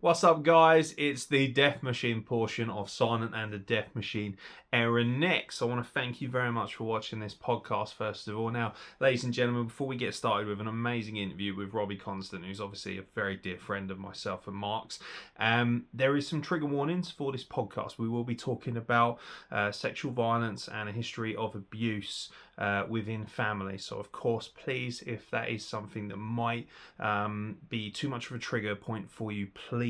What's up, guys? It's the Death Machine portion of Silent and the Death Machine Aeron next. I want to thank you very much for watching this podcast, first of all. Now, ladies and gentlemen, before we get started with an amazing interview with Robbie Constant, who's obviously a very dear friend of myself and Mark's, there is some trigger warnings for this podcast. We will be talking about sexual violence and a history of abuse within family. So, of course, please, if that is something that might be too much of a trigger point for you, please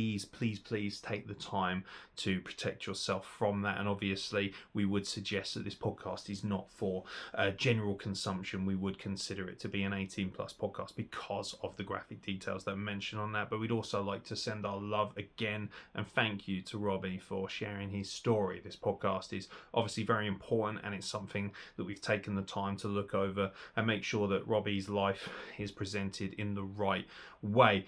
take the time to protect yourself from that. And obviously, we would suggest that this podcast is not for general consumption. We would consider it to be an 18 plus podcast because of the graphic details that are mentioned on that. But we'd also like to send our love again and thank you to Robbie for sharing his story. This podcast is obviously very important, and it's something that we've taken the time to look over and make sure that Robbie's life is presented in the right way.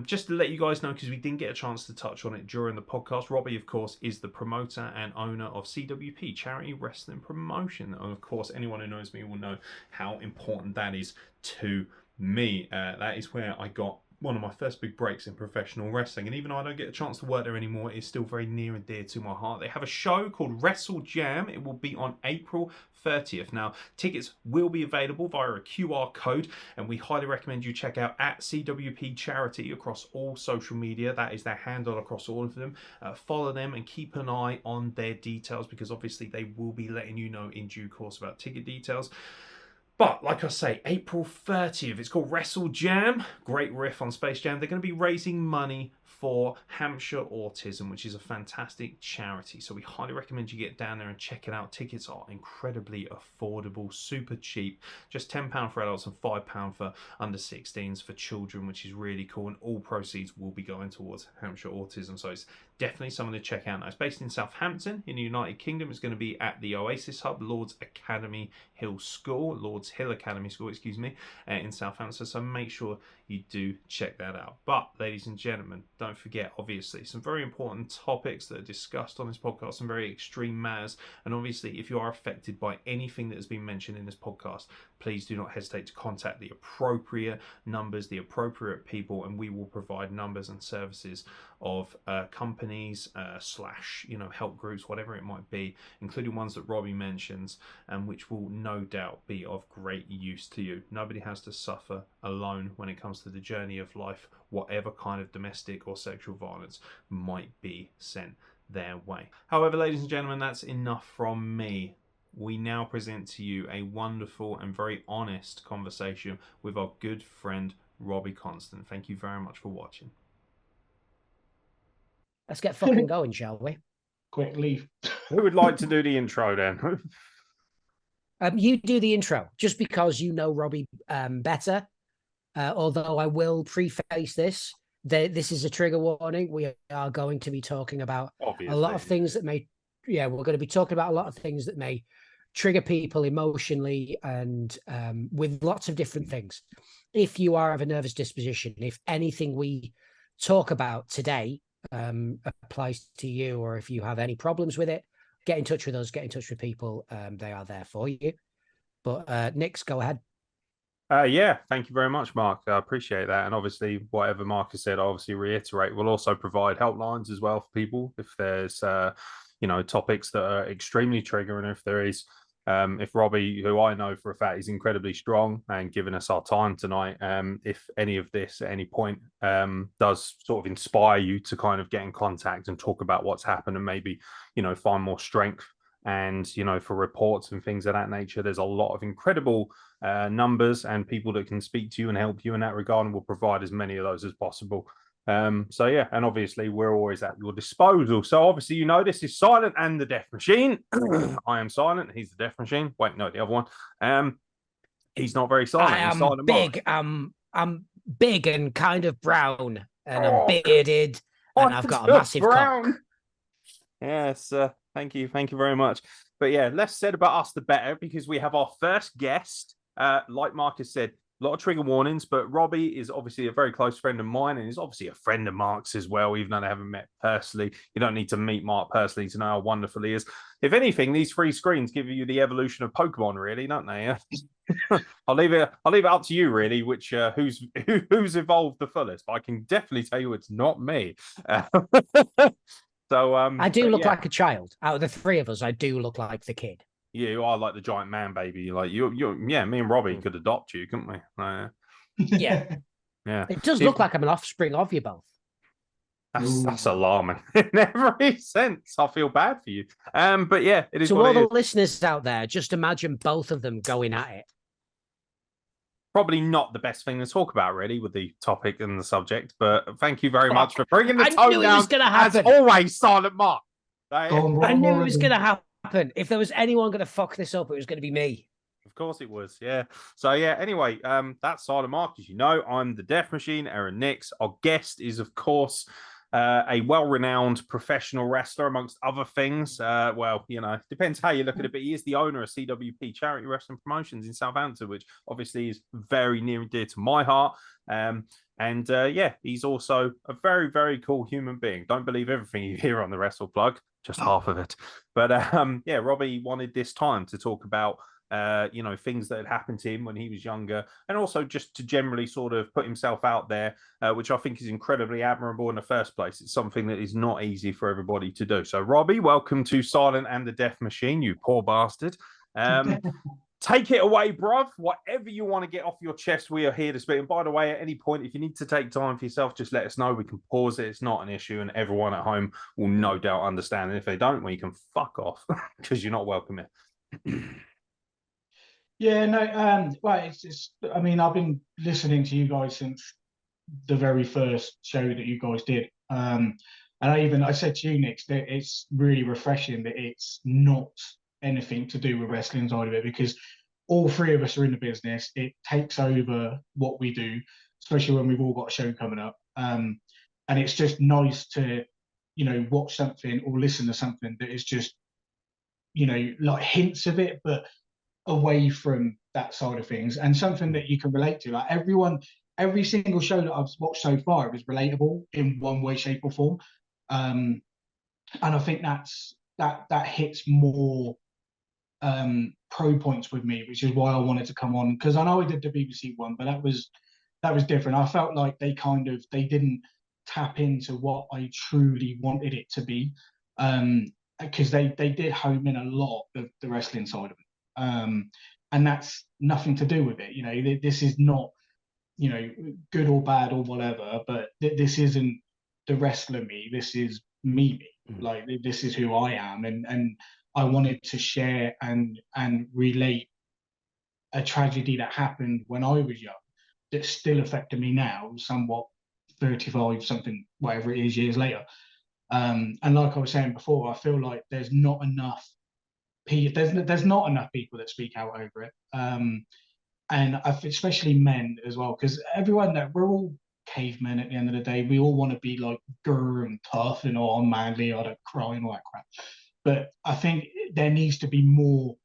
Just to let you guys know, because we didn't get a chance to touch on it during the podcast, Robbie, of course, is the promoter and owner of CWP, Charity Wrestling Promotion. And of course, anyone who knows me will know how important that is to me. That is where I got one of my first big breaks in professional wrestling, and even though I don't get a chance to work there anymore, it's still very near and dear to my heart. They have a show called Wrestle Jam. It will be on April 30th. Now, tickets will be available via a QR code, and we highly recommend you check out at CWP Charity across all social media. That is their handle across all of them. Follow them and keep an eye on their details, because obviously they will be letting you know in due course about ticket details. But like I say, April 30th, it's called Wrestle Jam. Great riff on Space Jam. They're going to be raising money for Hampshire Autism, which is a fantastic charity. So we highly recommend you get down there and check it out. Tickets are incredibly affordable, super cheap. Just £10 for adults and £5 for under 16s for children, which is really cool. And all proceeds will be going towards Hampshire Autism. So it's definitely something to check out. Now, it's based in Southampton in the United Kingdom. It's going to be at the Oasis Hub, Lord's Hill Academy School, in Southampton. So make sure you do check that out. But ladies and gentlemen, don't forget, obviously, some very important topics that are discussed on this podcast, some very extreme matters. And obviously, if you are affected by anything that has been mentioned in this podcast, please do not hesitate to contact the appropriate numbers, the appropriate people, and we will provide numbers and services of companies slash help groups, whatever it might be, including ones that Robbie mentions, and which will no doubt be of great use to you. Nobody has to suffer alone when it comes to the journey of life, whatever kind of domestic or sexual violence might be sent their way. However, ladies and gentlemen, that's enough from me. We now present to you a wonderful and very honest conversation with our good friend Robbie Constant. Thank you very much for watching. Let's get fucking going, shall we? Quick leave. Who would like to do the intro then? You do the intro, just because you know Robbie better. Although I will preface this, this is a trigger warning. We are going to be talking about a lot of things that may, we're going to be talking about a lot of things that may trigger people emotionally and with lots of different things. If you are of a nervous disposition, if anything we talk about today applies to you, or if you have any problems with it, get in touch with us, get in touch with people. They are there for you. But Nix, go ahead. Yeah, thank you very much, Mark. I appreciate that. And obviously, whatever Mark has said, I obviously reiterate. We'll also provide helplines as well for people if there's, topics that are extremely triggering. If there is, if Robbie, who I know for a fact is incredibly strong and giving us our time tonight, if any of this at any point does sort of inspire you to kind of get in contact and talk about what's happened and maybe, find more strength. And, for reports and things of that nature, there's a lot of incredible numbers and people that can speak to you and help you in that regard, and we'll provide as many of those as possible. So, yeah, and obviously we're always at your disposal. So, obviously, this is Silent and the Death Machine. I am Silent. He's the Death Machine. Wait, no, the other one. He's not very silent. I am silent big. I'm big and kind of brown, and I'm bearded, and I've got a massive cock. Yes, thank you very much. But yeah, less said about us the better, because we have our first guest. Like Marcus said, a lot of trigger warnings, but Robbie is obviously a very close friend of mine, and he's obviously a friend of Mark's as well, even though they haven't met personally. You don't need to meet Mark personally to know how wonderful he is. If anything, these 3 screens give you the evolution of Pokemon, really, don't they? I'll leave it up to you, really, which who's evolved the fullest. But I can definitely tell you it's not me. Uh, so I do but look yeah, like a child. Out of the three of us, I do look like the kid. you are like the giant man baby. Like you yeah. Me and Robbie could adopt you, couldn't we? Yeah, Yeah. it does If look like I'm an offspring of you both. that's alarming in every sense. I feel bad for you. But yeah, it is To what all it the is. listeners out there, just imagine both of them going at it. Probably not the best thing to talk about, really, with the topic and the subject. But thank you very much for bringing the I tone knew it was down, going to as happen. always, Silent Mark. Go on, I what knew more it was of going them? to happen. If there was anyone going to fuck this up, it was going to be me. Of course it was, yeah. So yeah, anyway, that's Silent Mark. As you know, I'm the Death Machine, Aeron Nix. Our guest is, of course, a well-renowned professional wrestler, amongst other things. Well, you know, depends how you look at it, but he is the owner of CWP Charity Wrestling Promotions in Southampton, which obviously is very near and dear to my heart. And yeah, he's also a very, very cool human being. Don't believe everything you hear on the Wrestle Plug, just half of it. But yeah, Robbie wanted this time to talk about you know, things that had happened to him when he was younger, and also just to generally sort of put himself out there, which I think is incredibly admirable in the first place. It's something that is not easy for everybody to do. So, Robbie, welcome to Silent and the Death Machine, you poor bastard. Take it away, bruv. Whatever you want to get off your chest, we are here to speak. And by the way, at any point, if you need to take time for yourself, just let us know. We can pause it. It's not an issue, and everyone at home will no doubt understand. And if they don't, well, you can fuck off because you're not welcome here. Yeah, no, well, I mean, I've been listening to you guys since the very first show that you guys did. And I said to you, Nick, that it's really refreshing that it's not anything to do with wrestling side of it, because all three of us are in the business. It takes over what we do, especially when we've all got a show coming up. And it's just nice to, you know, watch something or listen to something that is just, you know, like hints of it, but away from that side of things, and something that you can relate to. Like every single show that I've watched so far, it was relatable in one way, shape, or form. And I think that hits more pro points with me, which is why I wanted to come on, because I know I did the BBC one, but that was different. I felt like they didn't tap into what I truly wanted it to be, because they did home in a lot of the wrestling side of it. And that's nothing to do with it. You know, this is not, you know, good or bad or whatever, but this isn't the wrestler me. This is me. Like, this is who I am, and I wanted to share and relate a tragedy that happened when I was young that still affected me now, somewhat 35 something, whatever it is, years later. And like I was saying before, I feel like there's not enough people that speak out over it, and especially men as well, because everyone that we're all cavemen at the end of the day. We all want to be like grr and tough and all manly, I don't cry and all that crap. But I think there needs to be more.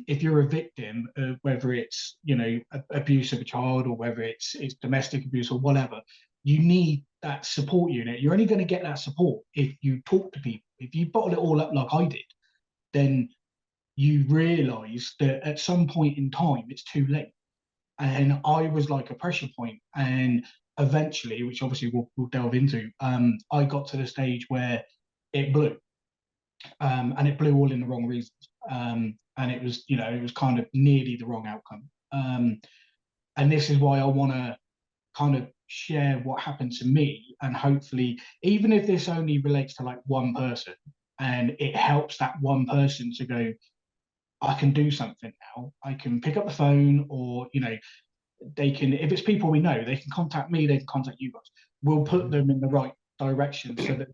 If you're a victim, whether it's, you know, abuse of a child, or whether it's domestic abuse or whatever, you need that support unit. You're only going to get that support if you talk to people. If you bottle it all up like I did, then you realize that at some point in time it's too late. And I was like a pressure point, and eventually, which obviously we'll delve into, I got to the stage where it blew, and it blew all in the wrong reasons, and it was, you know, it was kind of nearly the wrong outcome, and this is why I want to kind of share what happened to me, and hopefully, even if this only relates to like one person, and it helps that one person to go, I can do something now. I can pick up the phone, or, you know, they can, if it's people we know, they can contact me, they can contact you guys. We'll put them in the right direction so that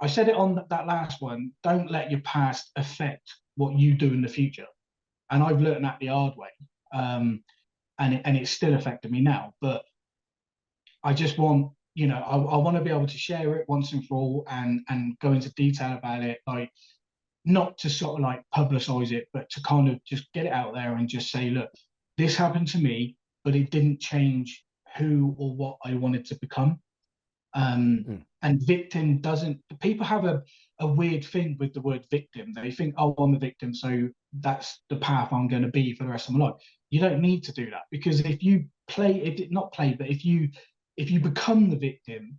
I said it on that last one, don't let your past affect what you do in the future. And I've learned that the hard way. And it's still affecting me now. But I just want, you know, I want to be able to share it once and for all, and go into detail about it. Like, not to sort of like publicize it, but to kind of just get it out there and just say, look, this happened to me, but it didn't change who or what I wanted to become. And victim doesn't. People have a weird thing with the word victim. They think, oh, I'm a victim, so that's the path I'm going to be for the rest of my life. You don't need to do that, because if you if you become the victim,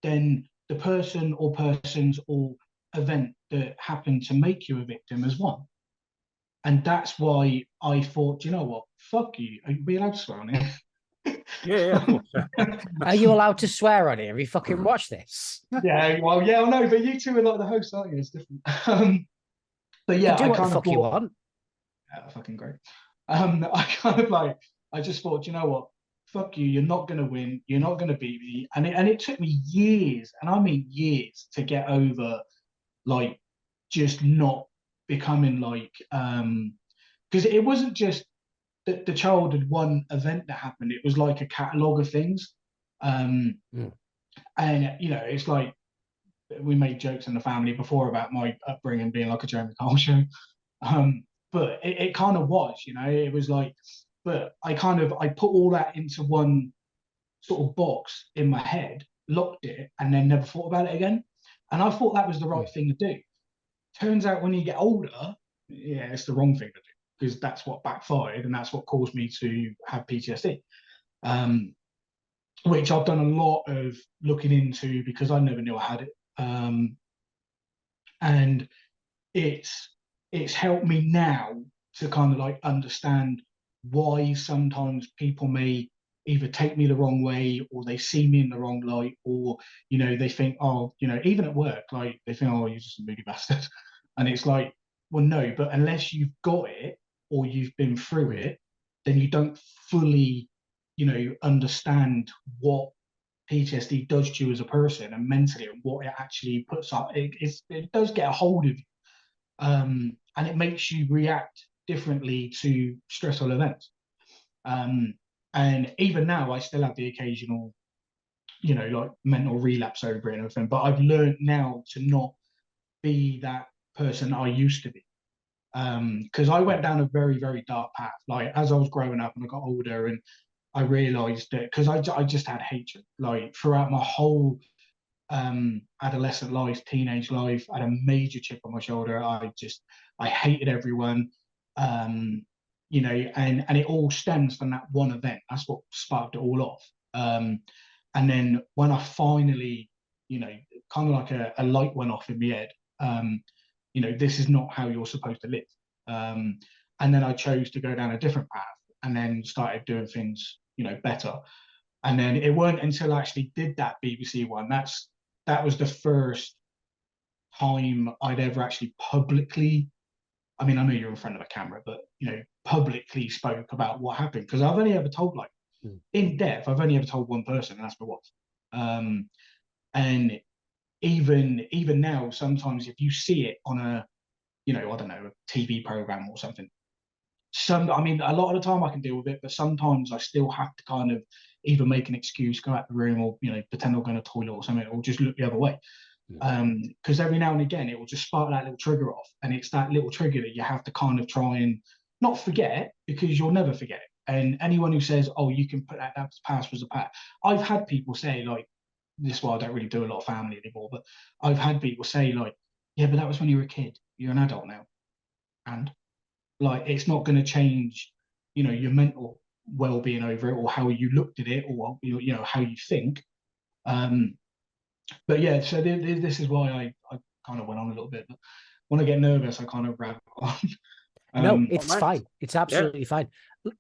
then the person or persons or event that happened to make you a victim has won. And that's why I thought, you know what, fuck you. Are we allowed to swear on it? Yeah, of course. Are you allowed to swear on it? Have you fucking watched this? Yeah, well, yeah, I know, but you two are like the hosts, aren't you? It's different. But You yeah, can do I what the kind of fuck you thought, want. yeah, fucking great. I kind of like, I just thought, you know what, fuck you. You're not gonna win. You're not gonna beat me. And it took me years, and I mean years, to get over like just not becoming like because it wasn't just that the child had one event that happened. It was like a catalogue of things. And you know, it's like we made jokes in the family before about my upbringing being like a Jeremy Kyle show. But it kind of was, you know, it was like, but I put all that into one sort of box in my head, locked it, and then never thought about it again. And I thought that was the right thing to do. Turns out when you get older, yeah, it's the wrong thing to do, because that's what backfired and that's what caused me to have PTSD. Which I've done a lot of looking into because I never knew I had it. And it's helped me now to kind of like understand why sometimes people may either take me the wrong way, or they see me in the wrong light, or you know, they think, oh, you know, even at work, like they think, oh, you're just a moody bastard. And it's like, well, no, but unless you've got it or you've been through it, then you don't fully, you know, understand what PTSD does to you as a person and mentally, and what it actually puts up. It does get a hold of you, and it makes you react differently to stressful events. And even now, I still have the occasional, you know, like mental relapse over it and everything. But I've learned now to not be that person I used to be. Because I went down a very, very dark path. Like as I was growing up and I got older, and I realized that because I just had hatred, like throughout my whole adolescent life, teenage life, I had a major chip on my shoulder. I hated everyone. You know, and it all stems from that one event. That's what sparked it all off. And then when I finally, you know, kind of like a light went off in my head, you know, this is not how you're supposed to live. And then I chose to go down a different path, and then started doing things, you know, better. And then it weren't until I actually did that BBC one, that was the first time I'd ever actually publicly, I mean, I know you're in front of a camera, but you know, publicly spoke about what happened. Because I've only ever told, like, in depth, I've only ever told one person, and that's my wife. And even now, sometimes if you see it on a, you know, I don't know, a TV program or something, I mean, a lot of the time I can deal with it, but sometimes I still have to kind of either make an excuse, go out the room, or you know, pretend I'm going to the toilet or something, or just look the other way. Because every now and again it will just spark that little trigger off, and it's that little trigger that you have to kind of try and not forget, because you'll never forget it. And anyone who says, "Oh, you can put that past was a past," I've had people say, like, this is why I don't really do a lot of family anymore, but I've had people say, like, "Yeah, but that was when you were a kid. You're an adult now," and like, it's not going to change, you know, your mental well-being over it, or how you looked at it, or you know, how you think. But yeah, so this is why I kind of went on a little bit. But when I get nervous, I kind of ramble on. No, it's mate. fine. It's absolutely fine.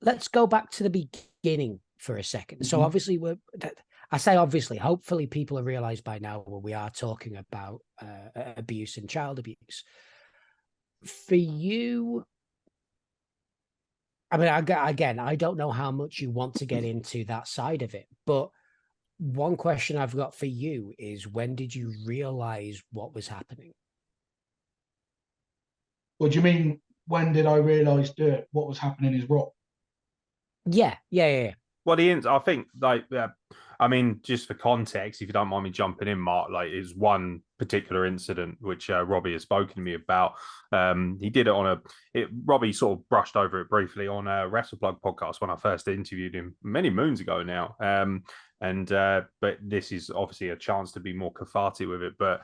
Let's go back to the beginning for a second. So obviously, I say obviously, hopefully people have realized by now when we are talking about abuse and child abuse. For you, I mean, again, I don't know how much you want to get into that side of it, but one question I've got for you is, when did you realize what was happening? What do you mean? When did I realise that what was happening is wrong? Yeah. Well, I think, like, I mean, just for context, if you don't mind me jumping in, Mark, like it's one particular incident which Robbie has spoken to me about. He did it on Robbie sort of brushed over it briefly on a WrestlePlug podcast when I first interviewed him many moons ago now. But this is obviously a chance to be more cathartic with it. But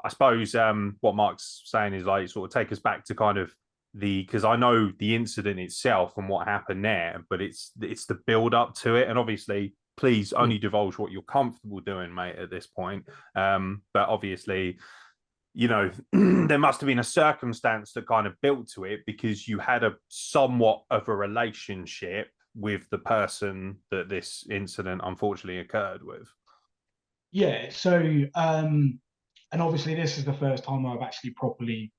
I suppose what Mark's saying is like sort of take us back to kind of because I know the incident itself and what happened there, but it's the build up to it, and obviously please only divulge what you're comfortable doing, mate, at this point. But obviously, you know, there must have been a circumstance that kind of built to it because you had a somewhat of a relationship with the person that this incident unfortunately occurred with. Yeah. So, and obviously this is the first time I've actually properly,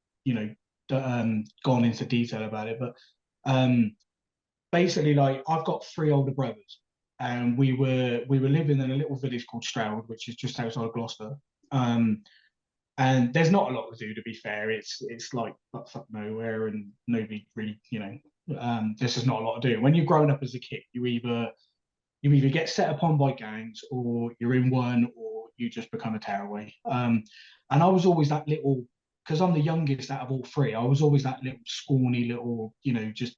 gone into detail about it. But basically, like I've got 3 older brothers, and we were living in a little village called Stroud, which is just outside of Gloucester. And there's not a lot to do, to be fair. It's like fuck nowhere, and nobody really, there's just not a lot to do. When you're growing up as a kid, you either get set upon by gangs, or you're in one, or you just become a tearaway. And I was always that little, because I'm the youngest out of all 3. I was always that little scrawny little, just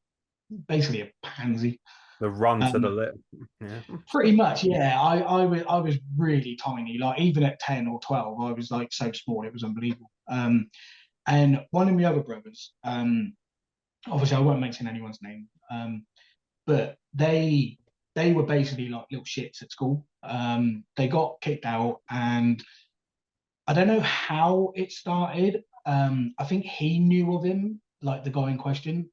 basically a pansy. The run to the lip. Yeah. Pretty much, yeah. I was really tiny. Like even at 10 or 12, I was like so small, it was unbelievable. And one of my other brothers, obviously I won't mention anyone's name, but they were basically like little shits at school. They got kicked out, and I don't know how it started. I think he knew of him, like the guy in question.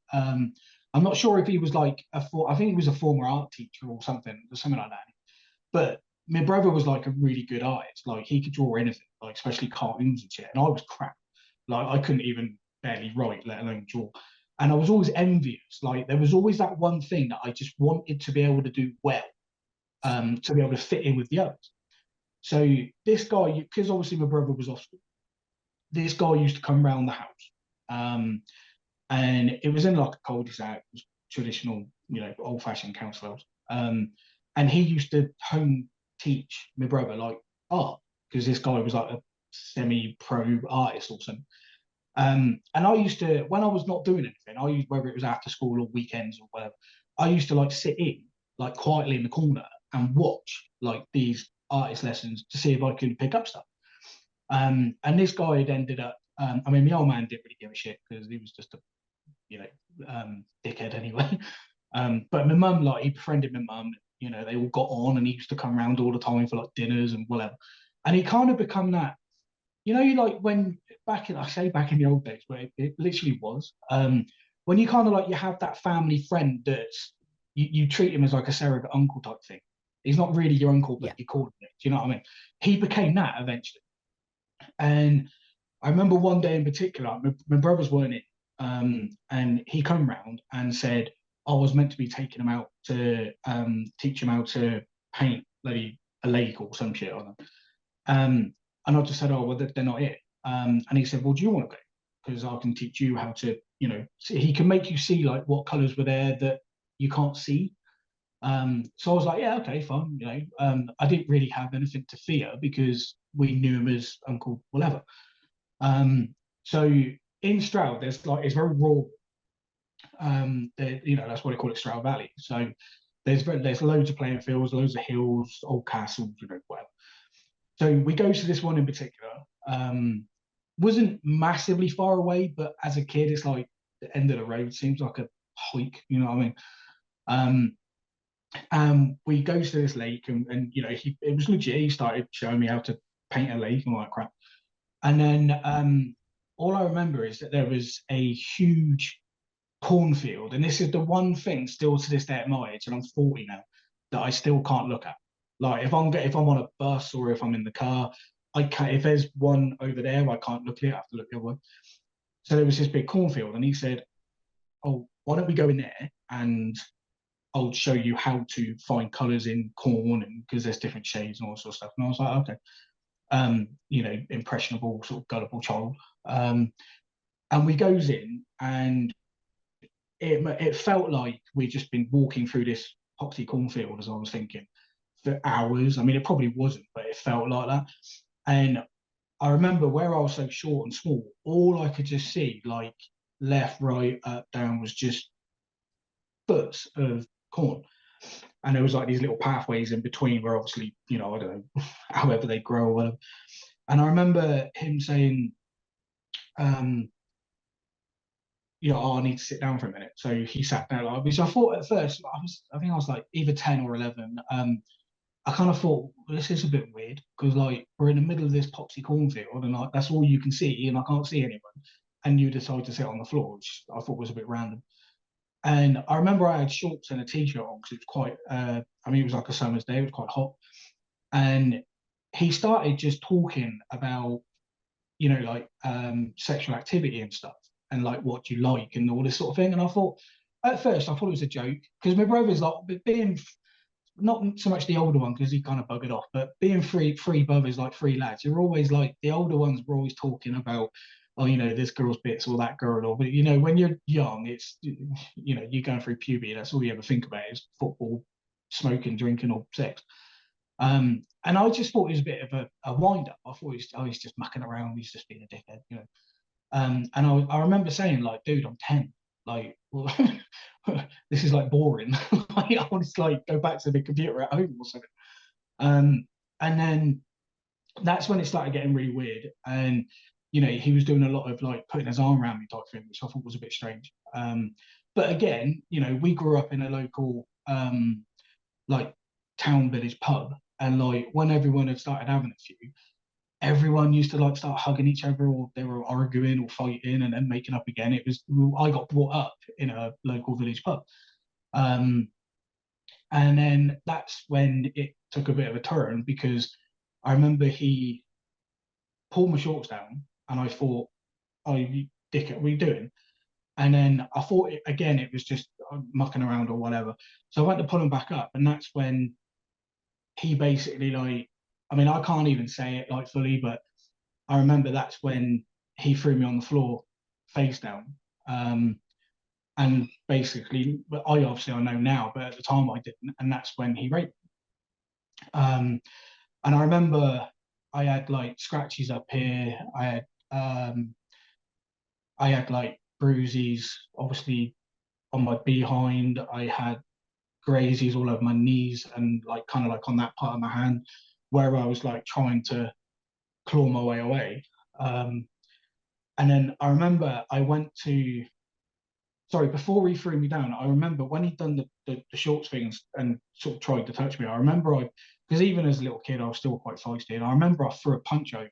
I'm not sure if he was like I think he was a former art teacher or something like that. But my brother was like a really good artist. Like he could draw anything, like especially cartoons and shit. And I was crap. Like I couldn't even barely write, let alone draw. And I was always envious. Like there was always that one thing that I just wanted to be able to do well, to be able to fit in with the others. So this guy, because obviously my brother was off school, this guy used to come round the house. And it was in like a cul-de-sac, it was traditional, old-fashioned council house. And he used to home teach my brother like art, because this guy was like a semi-pro artist or something. And I used to, when I was not doing anything, whether it was after school or weekends or whatever, I used to like sit in like quietly in the corner and watch like these artist lessons to see if I could pick up stuff. And this guy had ended up, I mean, the old man didn't really give a shit because he was just a dickhead anyway. But my mum, like, he befriended my mum. They all got on, and he used to come around all the time for like dinners and whatever. And he kind of become that, you like when back in the old days, where it literally was. When you kind of like you have that family friend that's you treat him as like a surrogate uncle type thing. He's not really your uncle, but you call him it. Do you know what I mean? He became that eventually. And I remember one day in particular, my brothers weren't in, and he came round and said I was meant to be taking him out to teach him how to paint a lake or some shit on them. And I just said, oh, well, they're not it. And he said, well, do you want to go? Because I can teach you how to, he can make you see like what colours were there that you can't see. So I was like, yeah, okay, fine. I didn't really have anything to fear because we knew him as Uncle whatever. So in Stroud, there's like it's very raw. That's what they call it, Stroud Valley. So there's loads of playing fields, loads of hills, old castles, whatever. So we go to this one in particular. Wasn't massively far away, but as a kid, it's like the end of the road. Seems like a hike, you know what I mean? And we go to this lake, and it was legit. He started showing me how to paint a lake and all that crap. And then all I remember is that there was a huge cornfield, and this is the one thing still to this day at my age, and I'm 40 now, that I still can't look at. Like if I'm on a bus or if I'm in the car, I can't. If there's one over there, I can't look at it. I have to look the other way. So there was this big cornfield, and he said, "Oh, why don't we go in there and I'll show you how to find colours in corn, and because there's different shades and all sorts of stuff." And I was like, okay. Impressionable, sort of gullible child. And we goes in, and it felt like we'd just been walking through this poxy cornfield, as I was thinking, for hours. I mean, it probably wasn't, but it felt like that. And I remember where I was so short and small, all I could just see, like left, right, up, down, was just foots of corn. And there was like these little pathways in between where obviously, I don't know, however they grow or whatever. And I remember him saying, oh, I need to sit down for a minute. So he sat down, like, which I thought at first, I think I was like either 10 or 11. I kind of thought, well, this is a bit weird because like we're in the middle of this popsy cornfield and like that's all you can see and I can't see anyone. And you decide to sit on the floor, which I thought was a bit random. And I remember I had shorts and a t-shirt on because it was quite, it was like a summer's day, it was quite hot. And he started just talking about, like sexual activity and stuff and like what you like and all this sort of thing. And I thought, at first, I thought it was a joke because my brother's like being not so much the older one because he kind of buggered off, but being three brothers, like three lads, you're always like the older ones were always talking about, oh, this girl's bits or that girl, or but when you're young, it's you're going through puberty, that's all you ever think about is football, smoking, drinking, or sex. And I just thought it was a bit of a wind up. I thought he's just mucking around, he's just being a dickhead. And I remember saying, like, dude, I'm 10. Like, well, this is like boring. Like, I want to like go back to the computer at home or something. And then that's when it started getting really weird. And he was doing a lot of like putting his arm around me type thing, which I thought was a bit strange. But again, we grew up in a local like town village pub, and like when everyone had started having a few, everyone used to like start hugging each other, or they were arguing or fighting and then making up again. I got brought up in a local village pub. And then that's when it took a bit of a turn because I remember he pulled my shorts down and I thought, oh, you dickhead, what are you doing? And then I thought it was just mucking around or whatever. So I went to pull him back up, and that's when he basically I can't even say it like fully, but I remember that's when he threw me on the floor face down. And basically, I know now, but at the time I didn't. And that's when he raped me. And I remember I had like scratches up here. I had like bruises, obviously on my behind. I had grazies all over my knees and like kind of like on that part of my hand where I was like trying to claw my way away. And then I remember I went to, sorry, before he threw me down, I remember when he'd done the shorts things and sort of tried to touch me, I remember because even as a little kid, I was still quite feisty. And I remember I threw a punch over.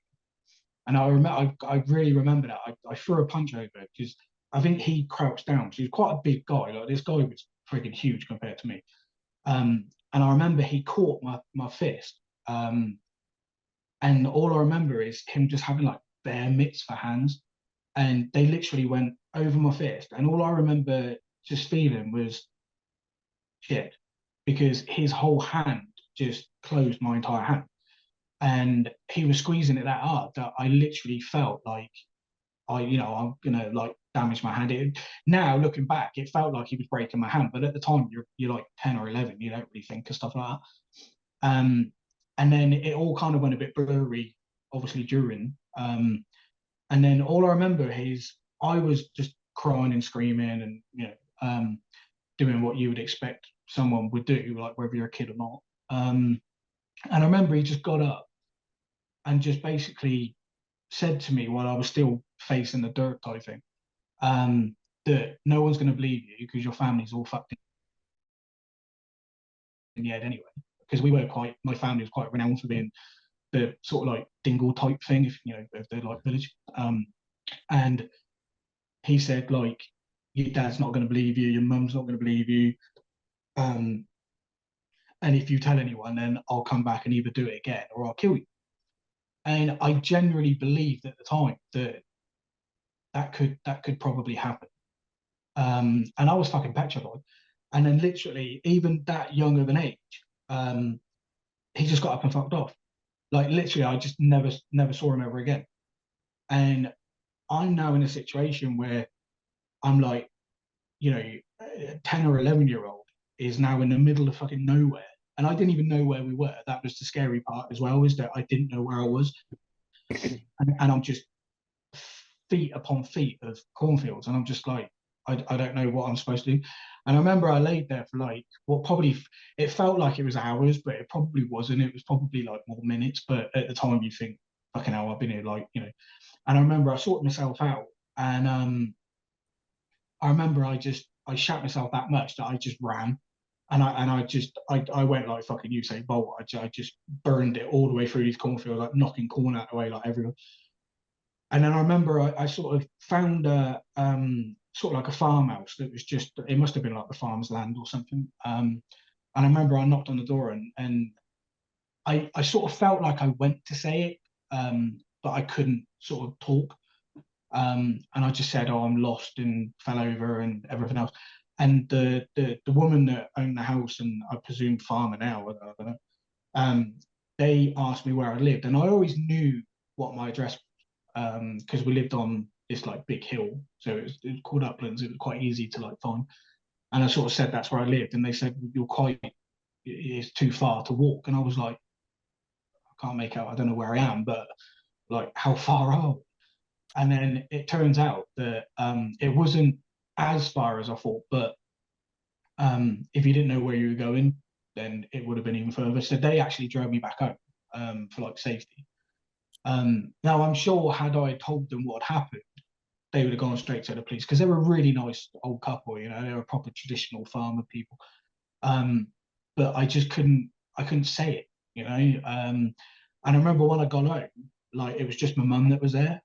And I really remember that. I threw a punch over because I think he crouched down. So he was quite a big guy. Like this guy was freaking huge compared to me. And I remember he caught my fist. And all I remember is him just having like bare mitts for hands. And they literally went over my fist. And all I remember just feeling was shit, because his whole hand just closed my entire hand. And he was squeezing it that hard that I literally felt like I'm gonna like damage my hand. Now looking back, it felt like he was breaking my hand, but at the time you're like 10 or 11, you don't really think of stuff like that. And then it all kind of went a bit blurry, obviously during. And then all I remember is I was just crying and screaming and doing what you would expect someone would do, like whether you're a kid or not. And I remember he just got up and just basically said to me while I was still facing the dirt type thing, that no one's going to believe you because your family's all fucked in the head anyway. Because my family was quite renowned for being the sort of like dingle type thing, if the like village. And he said like, your dad's not going to believe you, your mum's not going to believe you. And if you tell anyone, then I'll come back and either do it again or I'll kill you. And I genuinely believed at the time that could probably happen. And I was fucking petrified. And then literally, even that young of an age, he just got up and fucked off. Like literally, I just never saw him ever again. And I'm now in a situation where I'm like, 10 or 11-year-old is now in the middle of fucking nowhere. and I didn't even know where we were. That was the scary part as well, is that I didn't know where I was, and I'm just feet upon feet of cornfields, and I'm just like, I don't know what I'm supposed to do. And I remember I laid there for like, what probably, it felt like it was hours, but it probably wasn't. It was probably like more minutes, but at the time you think, fucking hell, I've been here like, you know. And I remember I sorted myself out, and I remember I shat myself that much that I just ran, and I went like fucking Usain Bolt. I just burned it all the way through these cornfields, like knocking corn out of the way like everyone. And then I remember I sort of found a sort of like a farmhouse that was just, it must have been like the farm's land or something. And I remember I knocked on the door, and I sort of felt like I went to say it, but I couldn't sort of talk. And I just said, "Oh, I'm lost," and fell over and everything else. And the woman that owned the house, and I presume farmer now, I don't know, they asked me where I lived, and I always knew what my address, because we lived on this like big hill, so it was called Uplands. It was quite easy to like find, and I sort of said that's where I lived, and they said you're quite, it's too far to walk, and I was like, I can't make out, I don't know where I am, but like how far are we? And then it turns out that it wasn't as far as I thought, but if you didn't know where you were going, then it would have been even further. So they actually drove me back home for like safety. Now I'm sure had I told them what had happened, they would have gone straight to the police, because they were a really nice old couple, you know, they were proper traditional farmer people. But I couldn't say it, you know. And I remember when I got home, like it was just my mum that was there.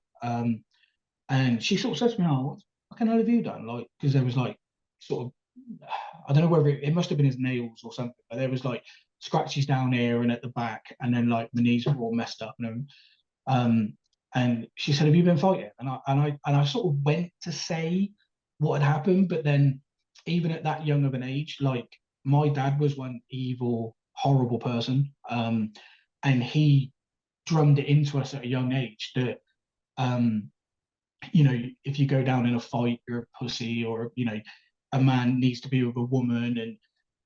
And she sort of said to me, "Oh, what fucking hell have you done?" Like, because there was like sort of, I don't know whether it must have been his nails or something, but there was like scratches down here and at the back, and then like my knees were all messed up, you know. And she said, "Have you been fighting?" And I sort of went to say what had happened, but then even at that young of an age, like my dad was one evil, horrible person, and he drummed it into us at a young age that um, you know, if you go down in a fight, you're a pussy, or you know, a man needs to be with a woman,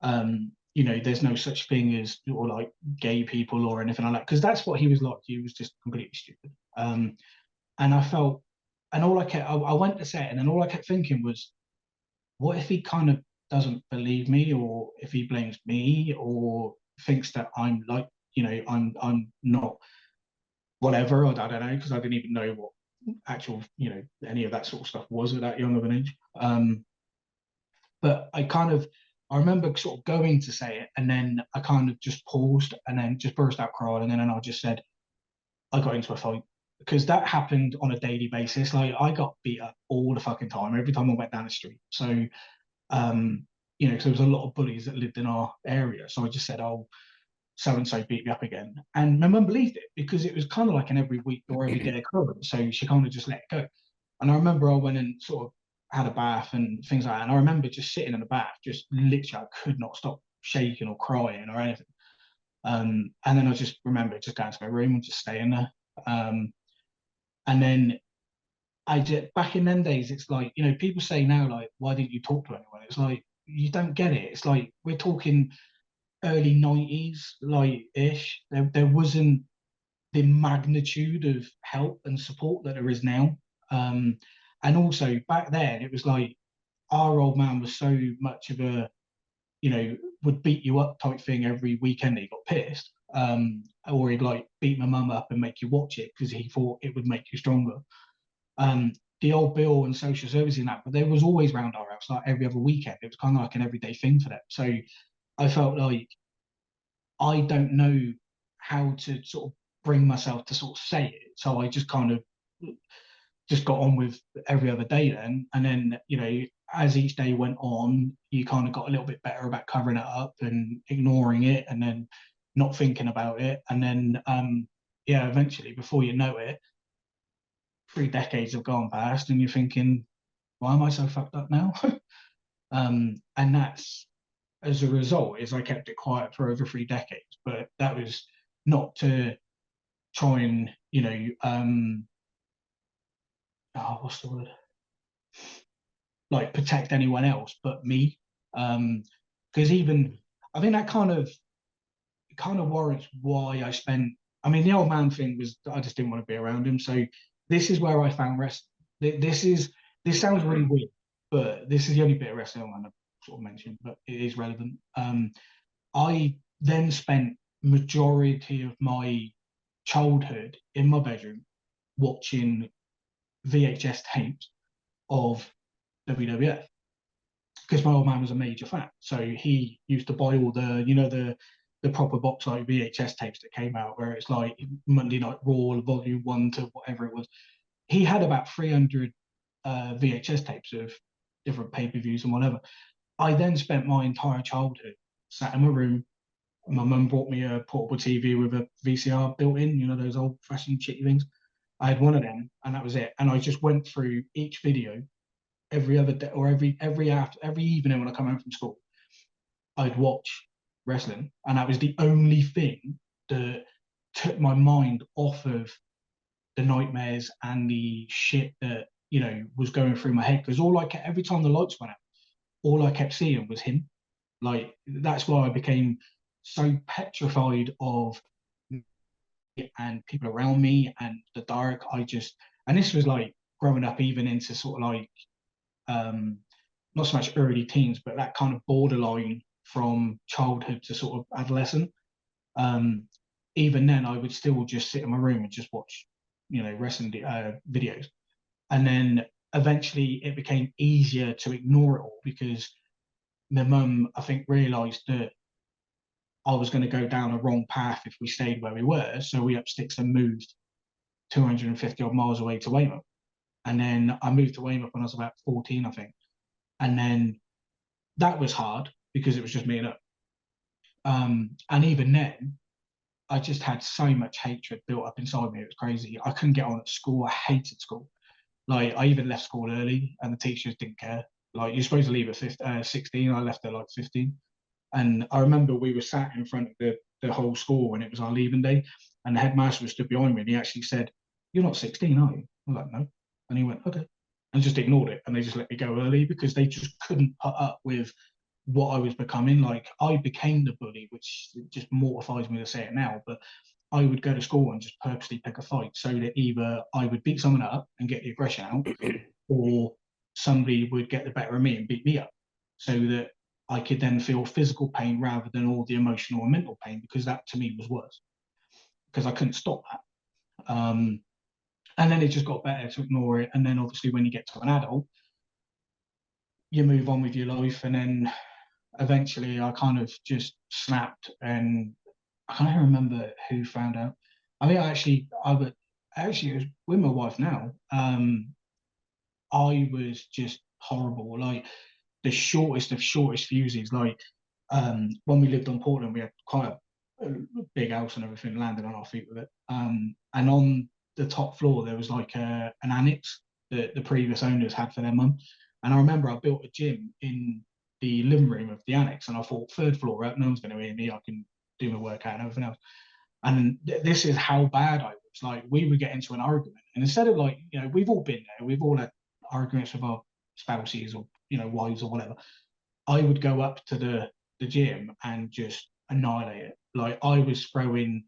and you know, there's no such thing as or like gay people or anything like that, because that's what he was like. He was just completely stupid. And I felt, and all I kept, I went to say it, and then all I kept thinking was, what if he kind of doesn't believe me, or if he blames me, or thinks that I'm like, you know, I'm not whatever. I don't know, because I didn't even know what actual, you know, any of that sort of stuff was at that young of an age. But I remember sort of going to say it, and then I kind of just paused, and then just burst out crying, and then I just said, I got into a fight, because that happened on a daily basis. Like I got beat up all the fucking time, every time I went down the street. So, you know, because there was a lot of bullies that lived in our area. So I just said, "Oh, so and so beat me up again." And my mum believed it, because it was kind of like an every week or every day occurrence. So she kind of just let it go. And I remember I went and sort of had a bath and things like that. And I remember just sitting in the bath, just literally, I could not stop shaking or crying or anything. And then I just remember just going to my room and just staying there. And then I did, back in them days, it's like, you know, people say now, like, why didn't you talk to anyone? It's like, you don't get it. It's like, we're talking early 90s, like ish. There wasn't the magnitude of help and support that there is now. And also back then, it was like our old man was so much of a, you know, would beat you up type thing every weekend. He got pissed, or he'd like beat my mum up and make you watch it because he thought it would make you stronger. Um, the old bill and social services and that, but there was always round our house like every other weekend. It was kind of like an everyday thing for them. So I felt like I don't know how to sort of bring myself to sort of say it. So I just kind of just got on with every other day then. And then, you know, as each day went on, you kind of got a little bit better about covering it up and ignoring it and then not thinking about it. And then, yeah, eventually, before you know it, 3 decades have gone past and you're thinking, why am I so fucked up now? And that's, as a result, is I kept it quiet for over 3 decades. But that was not to try and, you know, oh, what's the word? Like protect anyone else but me. Because even I think that kind of kind of warrants why I spent. I mean, the old man thing was I just didn't want to be around him. So this is where I found wrestling. This sounds really weird, but this is the only bit of wrestling I want to sort of mention, but it is relevant. I then spent majority of my childhood in my bedroom watching VHS tapes of WWF because my old man was a major fan. So he used to buy all the, the proper box like VHS tapes that came out where it's like Monday Night Raw, Volume 1 to whatever it was. He had about 300 VHS tapes of different pay-per-views and whatever. I then spent my entire childhood sat in my room. My mum brought me a portable TV with a VCR built in, those old-fashioned shitty things. I had one of them, and that was it. And I just went through each video every other day or every evening when I come home from school. I'd watch wrestling, and that was the only thing that took my mind off of the nightmares and the shit that was going through my head. Because every time the lights went out, all I kept seeing was him. Like that's why I became so petrified of and people around me and the dark. And this was like growing up even into sort of like not so much early teens, but that kind of borderline from childhood to sort of adolescent. Even then, I would still just sit in my room and just watch, wrestling videos. And then eventually it became easier to ignore it all because my mum, I think, realised that I was going to go down a wrong path if we stayed where we were. So we up sticks and moved 250 odd miles away to Weymouth. And then I moved to Weymouth when I was about 14, I think. And then that was hard because it was just me and her. And even then, I just had so much hatred built up inside me. It was crazy. I couldn't get on at school. I hated school. Like, I even left school early and the teachers didn't care. Like, you're supposed to leave at 16. I left at like 15. And I remember we were sat in front of the whole school when it was our leaving day. And the headmaster was stood behind me and he actually said, "You're not 16, are you?" I was like, "No." And he went, "Okay." And just ignored it. And they just let me go early because they just couldn't put up with what I was becoming. Like, I became the bully, which just mortifies me to say it now, but I would go to school and just purposely pick a fight so that either I would beat someone up and get the aggression out, or somebody would get the better of me and beat me up, so that I could then feel physical pain rather than all the emotional and mental pain, because that to me was worse, because I couldn't stop that. And then it just got better to ignore it. And then obviously when you get to an adult, you move on with your life. And then eventually I kind of just snapped, and I can't even remember who found out. I think it was with my wife now. I was just horrible. Like the shortest of shortest fuses. Like when we lived on Portland, we had quite a big house and everything, landed on our feet with it. And on the top floor, there was like an annex that the previous owners had for their mum. And I remember I built a gym in the living room of the annex, and I thought, third floor up, no one's going to hear me. I can do my workout and everything else. And this is how bad I was. Like, we would get into an argument, and instead of like, we've all been there, we've all had arguments with our spouses or wives or whatever. I would go up to the gym and just annihilate it. Like, I was throwing,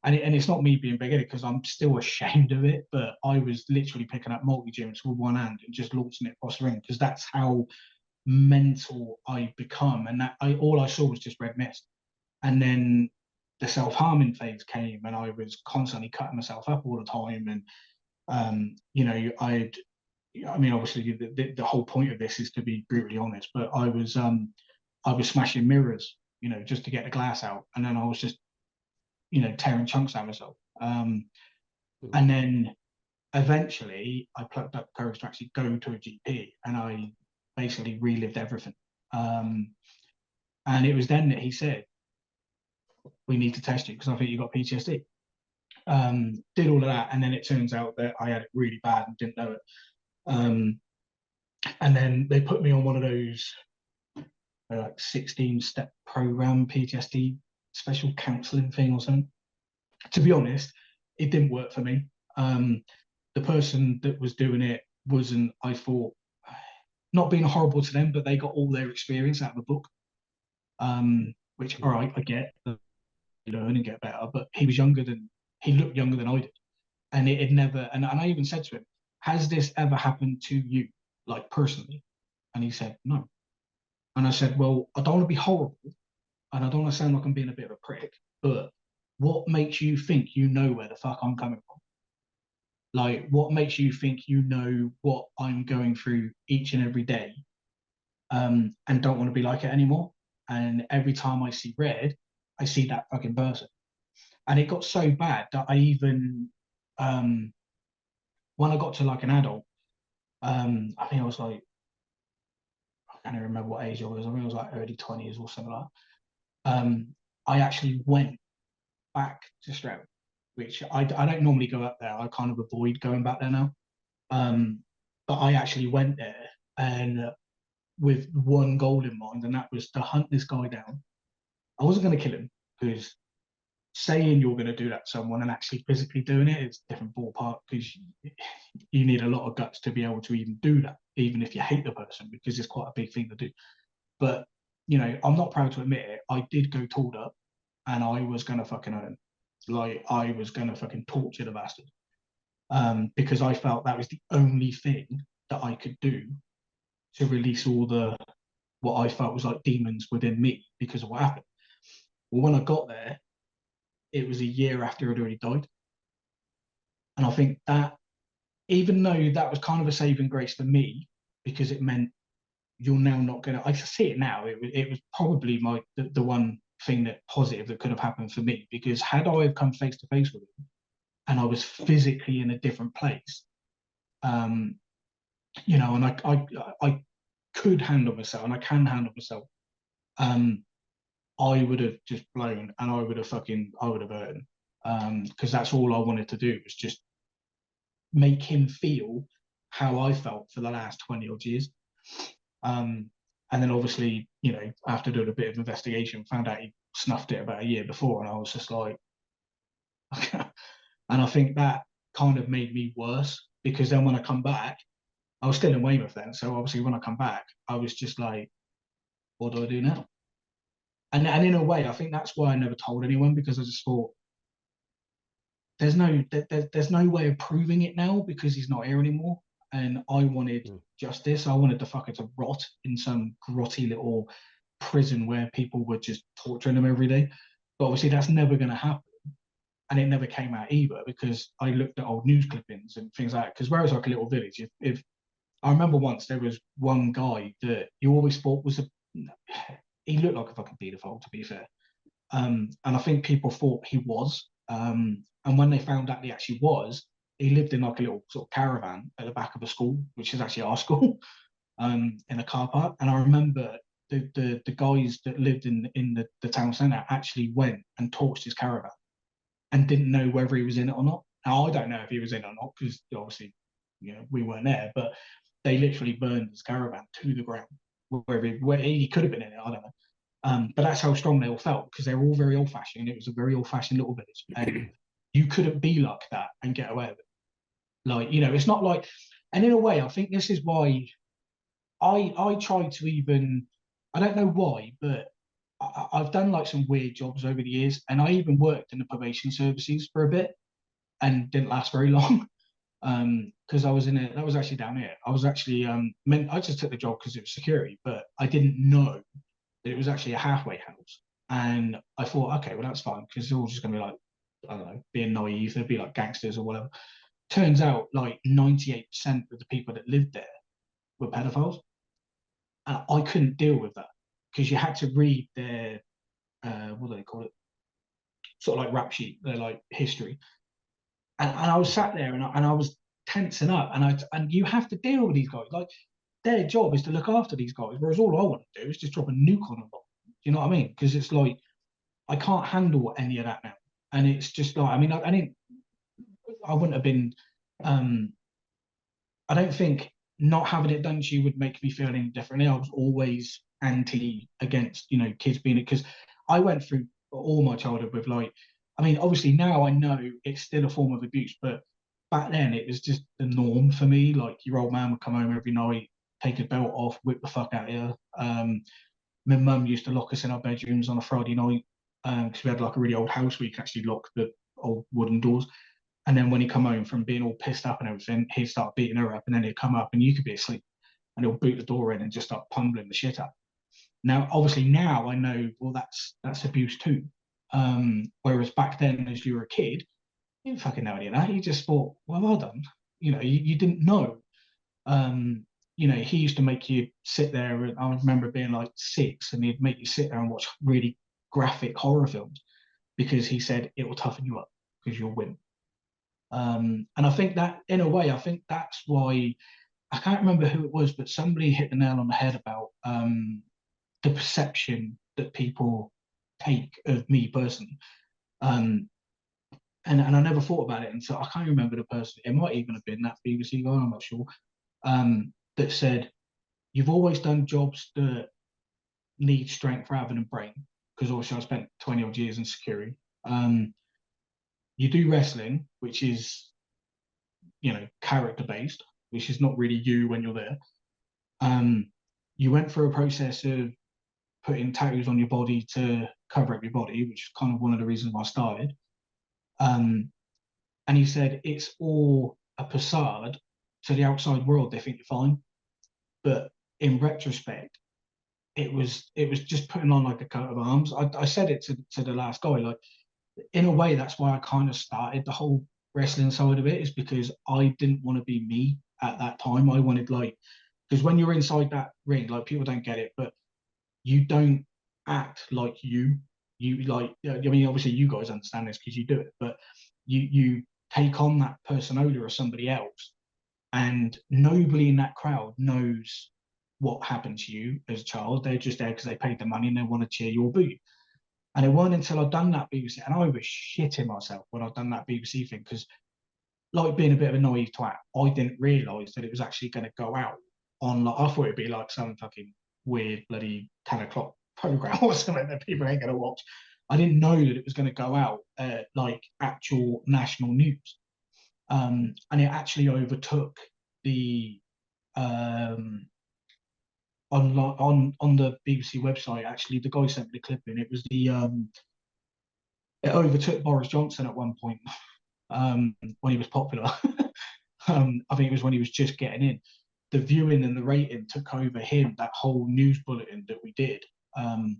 and it's not me being big-headed because I'm still ashamed of it, but I was literally picking up multi-gyms with one hand and just launching it across the ring, because that's how mental I become. And all I saw was just red mist. And then the self-harming phase came, and I was constantly cutting myself up all the time. And obviously the whole point of this is to be brutally honest, but I was smashing mirrors, just to get the glass out, and then I was just, tearing chunks out of myself. And then eventually I plucked up courage to actually go to a GP, and I basically relived everything. And it was then that he said, "We need to test you because I think you got PTSD." Did all of that, and then it turns out that I had it really bad and didn't know it. And then they put me on one of those like 16-step program PTSD special counselling thing or something. To be honest, it didn't work for me. The person that was doing it wasn't, I thought, not being horrible to them, but they got all their experience out of the book. Which, all right, I get. learn and get better. But he looked younger than I did. And it had never, and I even said to him, has this ever happened to you, like personally? And he said, no. And I said, well, I don't want to be horrible and I don't want to sound like I'm being a bit of a prick, but what makes you think you know where the fuck I'm coming from? Like, what makes you think you know what I'm going through each and every day, and don't want to be like it anymore? And every time I see red, I see that fucking person. And it got so bad that I even, um, when I got to like an adult, I think I was like, I can't even remember what age I was. I think it was like early 20s or something like that. I actually went back to Stroud, which I don't normally go up there. I kind of avoid going back there now. Um, but I actually went there and with one goal in mind, and that was to hunt this guy down. I wasn't going to kill him because saying you're going to do that to someone and actually physically doing it is a different ballpark because you need a lot of guts to be able to even do that, even if you hate the person, because it's quite a big thing to do. But I'm not proud to admit it. I did go tooled up, and I was gonna fucking earn. Like I was gonna fucking torture the bastard, because I felt that was the only thing that I could do to release all the what I felt was like demons within me because of what happened. Well, when I got there, it was a year after I'd already died, and I think that even though that was kind of a saving grace for me because it meant you're now not gonna. I see it now. It was probably the one thing that positive that could have happened for me because had I have come face to face with him and I was physically in a different place, and I could handle myself and I can handle myself. I would have just blown and I would have earned because that's all I wanted to do was just make him feel how I felt for the last 20 odd years. And then obviously, after doing a bit of investigation, found out he snuffed it about a year before, and I was just like, and I think that kind of made me worse because then when I come back, I was still in Weymouth then. So obviously when I come back, I was just like, what do I do now? And in a way, I think that's why I never told anyone because I just thought there's no way of proving it now because he's not here anymore. And I wanted justice. I wanted the fucker to rot in some grotty little prison where people were just torturing him every day. But obviously that's never going to happen. And it never came out either because I looked at old news clippings and things like that. Because where it's like a little village, if I remember once there was one guy that you always thought was he looked like a fucking paedophile, to be fair. And I think people thought he was. And when they found out he actually was, he lived in like a little sort of caravan at the back of a school, which is actually our school, in a car park. And I remember the guys that lived in the town centre actually went and torched his caravan and didn't know whether he was in it or not. Now I don't know if he was in it or not because obviously we weren't there, but they literally burned his caravan to the ground where he could have been in it. I don't know. But that's how strong they all felt because they were all very old fashioned. It was a very old fashioned little village, and you couldn't be like that and get away with it. Like it's not like, and in a way, I think this is why I try to even. I don't know why, but I've done like some weird jobs over the years, and I even worked in the probation services for a bit, and didn't last very long. Because I was that was actually down here. I was actually I just took the job because it was security, but I didn't know that it was actually a halfway house. And I thought, okay, well that's fine because they're all just gonna be like, I don't know, being naive. They'd be like gangsters or whatever. Turns out like 98% of the people that lived there were pedophiles. And I couldn't deal with that because you had to read their what do they call it? Sort of like rap sheet, their like history. And I was sat there and I was tensing up and you have to deal with these guys. Like their job is to look after these guys, whereas all I want to do is just drop a nuke on them. Do you know what I mean? Because it's like I can't handle any of that now. And it's just like I wouldn't have been I don't think not having it done to you would make me feel any differently. I was always anti against, kids being it because I went through all my childhood with like, I mean, obviously now I know it's still a form of abuse, but back then it was just the norm for me. Like your old man would come home every night, take his belt off, whip the fuck out of you. My mum used to lock us in our bedrooms on a Friday night because we had like a really old house where you could actually lock the old wooden doors. And then when he come home from being all pissed up and everything, he'd start beating her up, and then he'd come up and you could be asleep, and he'll boot the door in and just start pummeling the shit out. Now, obviously, now I know, well, that's abuse too. Whereas back then, as you were a kid, you didn't fucking know any of that. You just thought, well done. You didn't know. He used to make you sit there. And I remember being like 6, and he'd make you sit there and watch really graphic horror films because he said it will toughen you up because you'll win. And I think that, in a way, I think that's why I can't remember who it was, but somebody hit the nail on the head about the perception that people take of me personally. And I never thought about it, and so I can't remember the person. It might even have been that BBC guy, I'm not sure. That said, you've always done jobs that need strength rather than brain, because obviously I spent 20 odd years in security. You do wrestling, which is, character based, which is not really you when you're there. You went through a process of putting tattoos on your body to cover up your body, which is kind of one of the reasons why I started. And he said it's all a facade to the outside world. They think you're fine, but in retrospect, it was just putting on like a coat of arms. I said it to the last guy, like, in a way, that's why I kind of started the whole wrestling side of it, is because I didn't want to be me at that time. I wanted, like, because when you're inside that ring, like, people don't get it, but you don't act like you like, I mean, obviously you guys understand this because you do it, but you take on that persona of somebody else, and nobody in that crowd knows what happened to you as a child. They're just there because they paid the money and they want to cheer you or boo you. And it wasn't until I'd done that BBC, and I was shitting myself when I'd done that BBC thing, because, like, being a bit of a naive twat, I didn't realise that it was actually going to go out on, like, I thought it'd be like some fucking weird bloody 10 o'clock program or something that people ain't going to watch. I didn't know that it was going to go out like actual national news. And it actually overtook the on the BBC website. Actually, the guy sent me the clip in. It was it overtook Boris Johnson at one point, when he was popular. I think it was when he was just getting in. The viewing and the rating took over him, that whole news bulletin that we did. And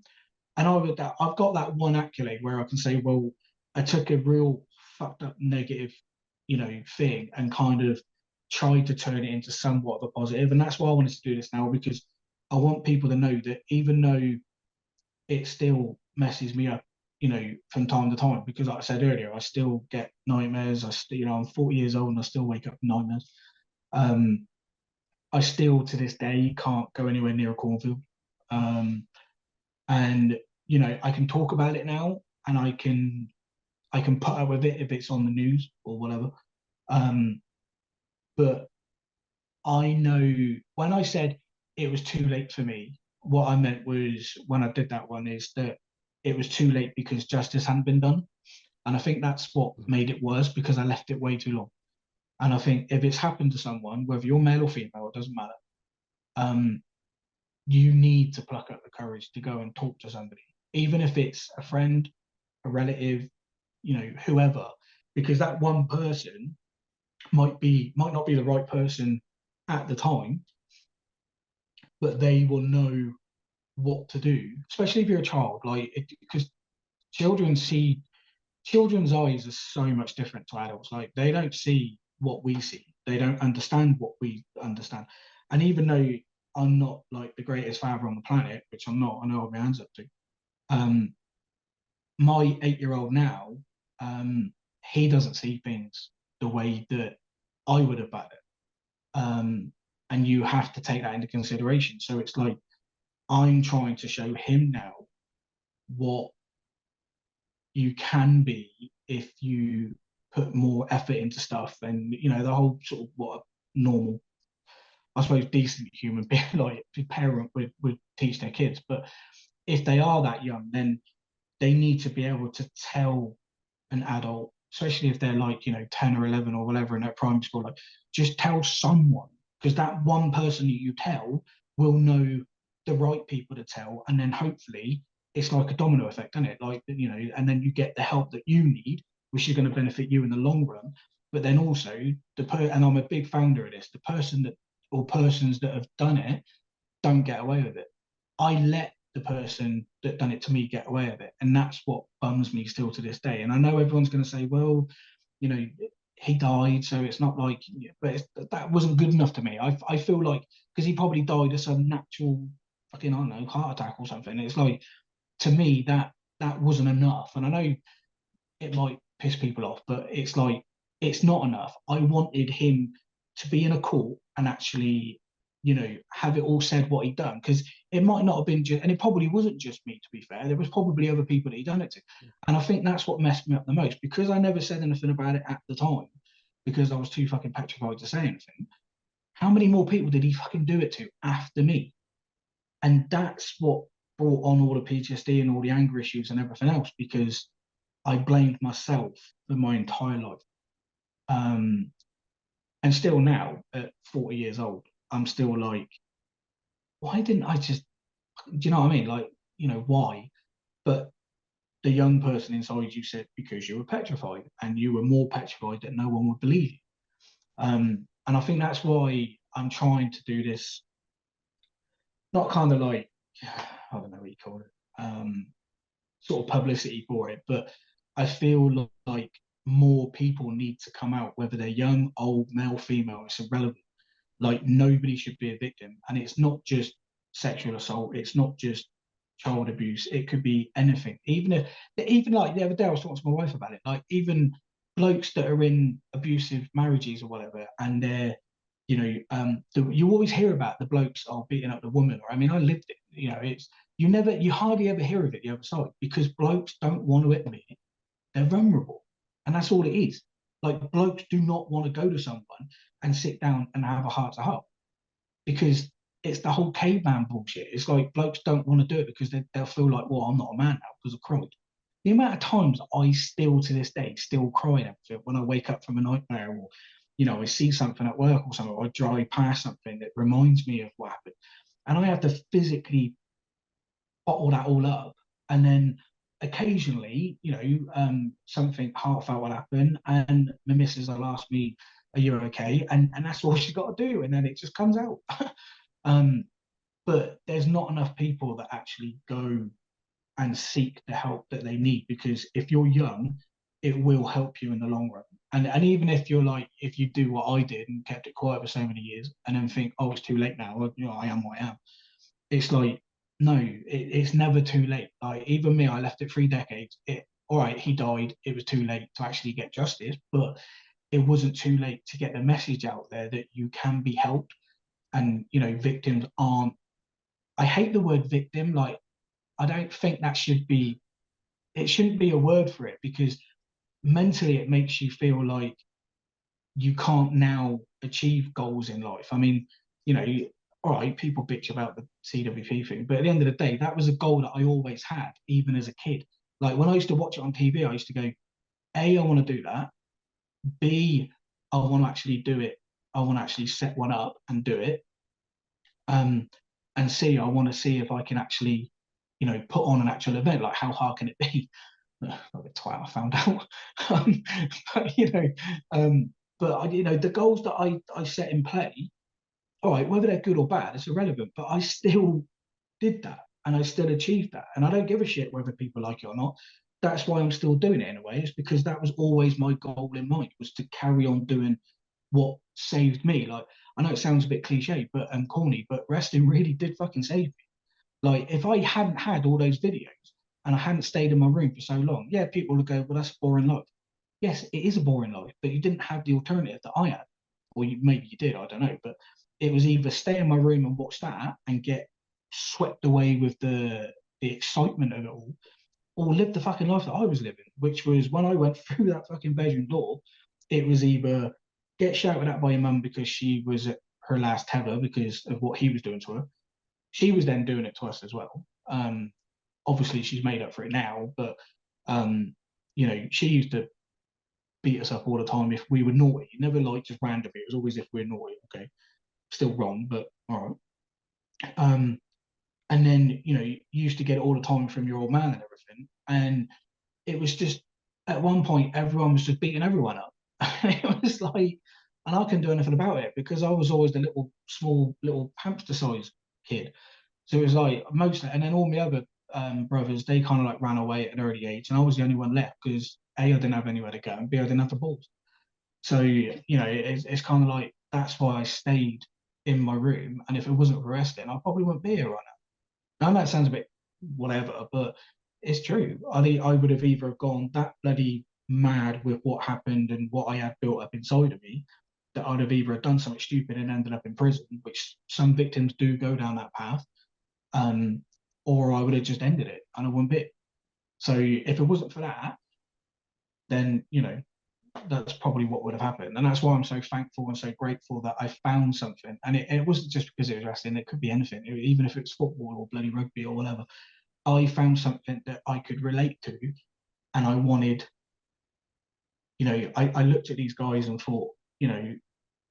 I've got that one accolade where I can say, well, I took a real fucked up negative, thing, and kind of tried to turn it into somewhat of a positive. And that's why I wanted to do this now, because I want people to know that even though it still messes me up, from time to time, because like I said earlier, I still get nightmares. I'm 40 years old and I still wake up in nightmares. I still, to this day, can't go anywhere near a cornfield. And I can talk about it now, and I can put up with it if it's on the news or whatever. But I know when I said it was too late for me, what I meant was, when I did that one, is that it was too late because justice hadn't been done. And I think that's what made it worse, because I left it way too long. And I think if it's happened to someone, whether you're male or female, it doesn't matter. You need to pluck up the courage to go and talk to somebody, even if it's a friend, a relative, whoever, because that one person might not be the right person at the time, but they will know what to do, especially if you're a child, like, because children's eyes are so much different to adults. Like, they don't see what we see, they don't understand what we understand. And even though I'm not like the greatest father on the planet, which I'm not, I know what my hands up to, my 8-year-old now, he doesn't see things the way that I would have back then. And you have to take that into consideration. So it's like, I'm trying to show him now what you can be if you put more effort into stuff, and the whole sort of what a normal, I suppose, decent human being, like a parent would teach their kids. But if they are that young, then they need to be able to tell an adult, especially if they're like 10 or 11 or whatever in their primary school, like, just tell someone, because that one person that you tell will know the right people to tell, and then hopefully it's like a domino effect, isn't it? Like, you know, and then you get the help that you need, which is going to benefit you in the long run. But then also and I'm a big founder of this, the person that or persons that have done it don't get away with it. I let the person that done it to me get away with it, and that's what bums me still to this day. And I know everyone's going to say, well, you know, he died, so it's not like, but that wasn't good enough to me. I feel like because he probably died of some natural fucking, I don't know, heart attack or something. It's like, to me, that wasn't enough. And I know it might piss people off, but it's like, it's not enough. I wanted him to be in a court and actually, you know, have it all said what he'd done, because it might not have been just, and it probably wasn't just me, to be fair. There was probably other people that he'd done it to. And I think that's what messed me up the most, because I never said anything about it at the time, because I was too fucking petrified to say anything. How many more people did he fucking do it to after me? And that's what brought on all the PTSD and all the anger issues and everything else, because I blamed myself for my entire life. And still now, at 40 years old, I'm still like, why didn't I just, do you know what I mean? Like, you know, why? But the young person inside you said, because you were petrified, and you were more petrified that no one would believe you. And I think that's why I'm trying to do this, not kind of like, I don't know what you call it, sort of publicity for it, but I feel like more people need to come out, whether they're young, old, male, female, it's irrelevant. Like, nobody should be a victim. And it's not just sexual assault, it's not just child abuse, it could be anything. Even like the other day I was talking to my wife about it, like even blokes that are in abusive marriages or whatever, and they're, you know, you always hear about the blokes are beating up the woman, or I mean, I lived it, you know, it's, you hardly ever hear of it the other side, because blokes don't want to admit it. They're vulnerable, and that's all it is. Like, blokes do not want to go to someone and sit down and have a heart to heart, because it's the whole caveman bullshit. It's like, blokes don't want to do it because they'll feel like, well, I'm not a man now because I cried. The amount of times I still, to this day, still cry at it when I wake up from a nightmare, or, you know, I see something at work or something, or I drive past something that reminds me of what happened. And I have to physically bottle that all up. And then occasionally, you know, something heartfelt will happen, and my missus will ask me, are you okay? And that's all she's got to do. And then it just comes out. But there's not enough people that actually go and seek the help that they need, because if you're young, it will help you in the long run. And even if you're like, if you do what I did and kept it quiet for so many years, and then think, oh, it's too late now, well, you know, I am what I am. It's like, no, it's never too late. Like, even me, I left it 3 decades. All right, he died. It was too late to actually get justice, but it wasn't too late to get the message out there that you can be helped. And, you know, victims aren't, I hate the word victim. Like, I don't think that should be, it shouldn't be a word for it, because mentally it makes you feel like you can't now achieve goals in life. I mean, you know, all right, people bitch about the CWP thing, but at the end of the day, that was a goal that I always had, even as a kid. Like, when I used to watch it on TV, I used to go, A, I want to do that. B, I want to actually do it. I want to actually set one up and do it. And C, I want to see if I can actually, you know, put on an actual event. Like, how hard can it be? Like a twat, I found out. But, you know, you know, the goals that I set in play, all right, whether they're good or bad, it's irrelevant. But I still did that, and I still achieved that, and I don't give a shit whether people like it or not. That's why I'm still doing it in a way. It's because that was always my goal in mind, was to carry on doing what saved me. Like, I know it sounds a bit cliche, but and corny, but wrestling really did fucking save me. Like, if I hadn't had all those videos and I hadn't stayed in my room for so long, yeah, people would go, well, that's a boring life. Yes, it is a boring life, but you didn't have the alternative that I had. Or maybe you did, I don't know. But it was either stay in my room and watch that and get swept away with the excitement of it all, or live the fucking life that I was living, which was, when I went through that fucking bedroom door, it was either get shouted at by your mum because she was at her last tether because of what he was doing to her. She was then doing it to us as well. Obviously, she's made up for it now, but you know, she used to beat us up all the time if we were naughty. Never like just randomly. It was always if we're naughty. Okay, still wrong, but all right. And then, you know, you used to get it all the time from your old man and everything. And it was just, at one point, everyone was just beating everyone up. It was like, and I couldn't do anything about it because I was always the little, small, little hamster size kid. So it was like mostly, and then all my other brothers, they kind of like ran away at an early age, and I was the only one left because A, I didn't have anywhere to go, and B, I didn't have the balls. So, you know, it's kind of like that's why I stayed in my room. And if it wasn't for wrestling, I probably wouldn't be here right now. Now that sounds a bit whatever, but it's true. I would have either gone that bloody mad with what happened and what I had built up inside of me, that I'd have either done something stupid and ended up in prison, which some victims do go down that path, um, or I would have just ended it and I wouldn't be. So if it wasn't for that, then you know that's probably what would have happened. And that's why I'm so thankful and so grateful that I found something. And it wasn't just because it was wrestling, it could be anything, even if it's football or bloody rugby or whatever. I found something that I could relate to. And I wanted, you know, I looked at these guys and thought, you know,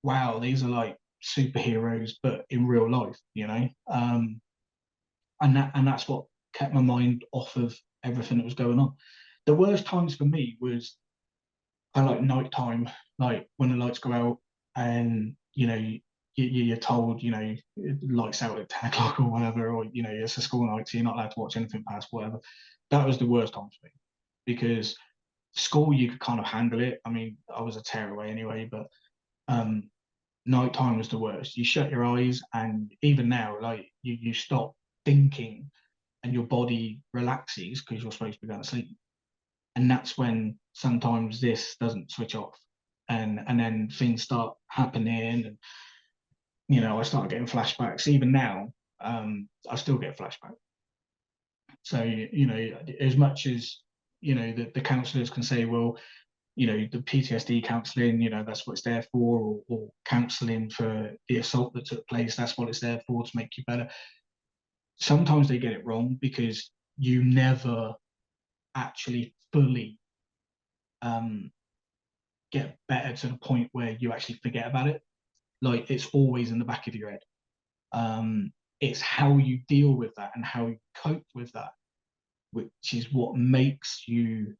wow, these are like superheroes, but in real life, you know. And that's what kept my mind off of everything that was going on. The worst times for me was I like nighttime, like when the lights go out and you know you're told you know lights out at 10 o'clock or whatever, or you know it's a school night, so you're not allowed to watch anything past whatever. That was the worst time for me because school you could kind of handle it. I mean, I was a tearaway anyway, but um, nighttime was the worst. You shut your eyes, and even now, like you stop thinking, and your body relaxes because you're supposed to be going to sleep, and that's when sometimes this doesn't switch off, and then things start happening, and you know I start getting flashbacks. Even now, I still get flashbacks. So you know, as much as you know the counsellors can say, well, you know, the PTSD counselling, you know, that's what it's there for, or counselling for the assault that took place, that's what it's there for to make you better. Sometimes they get it wrong because you never actually fully um, get better to the point where you actually forget about it. Like it's always in the back of your head. It's how you deal with that and how you cope with that, which is what makes you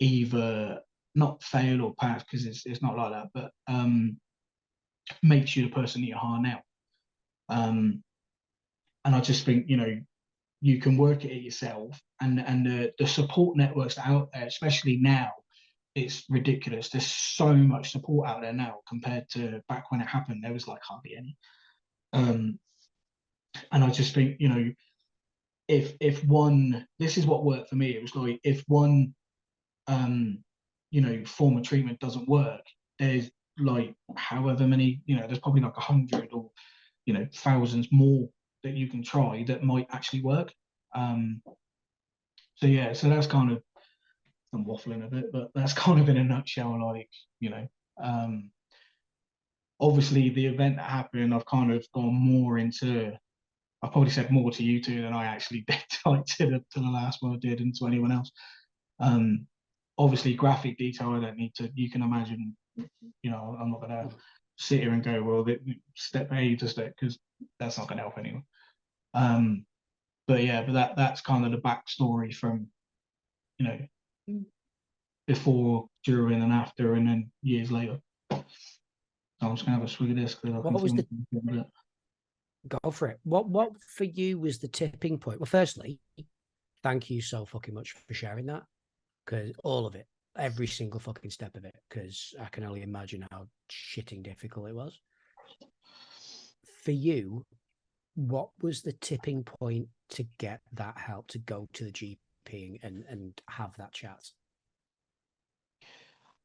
either not fail or pass, because it's not like that, but makes you the person that you are now. And I just think, you know, you can work it yourself, and the support networks out there, especially now, it's ridiculous. There's so much support out there now compared to back when it happened. There was like hardly any. And I just think, you know, if one, this is what worked for me. It was like if one, you know, form of treatment doesn't work, there's like however many, you know, there's probably like 100 or you know thousands more that you can try that might actually work. So yeah, so that's kind of, I'm waffling a bit, but that's kind of in a nutshell, like, you know, obviously the event that happened, I've kind of gone more into, I probably said more to you two than I actually did like to the last one I did and to anyone else. Obviously graphic detail, I don't need to, you can imagine, you know, I'm not gonna sit here and go, well, step A to step, because that's not gonna help anyone. But yeah, but that's kind of the backstory from, you know, before, during, and after, and then years later. So I'm just gonna have a swig of this because I What was think the go for it? What for you was the tipping point? Well, firstly, thank you so fucking much for sharing that, because all of it, every single fucking step of it, because I can only imagine how shitting difficult it was. For you, what was the tipping point to get that help, to go to the GP and have that chat?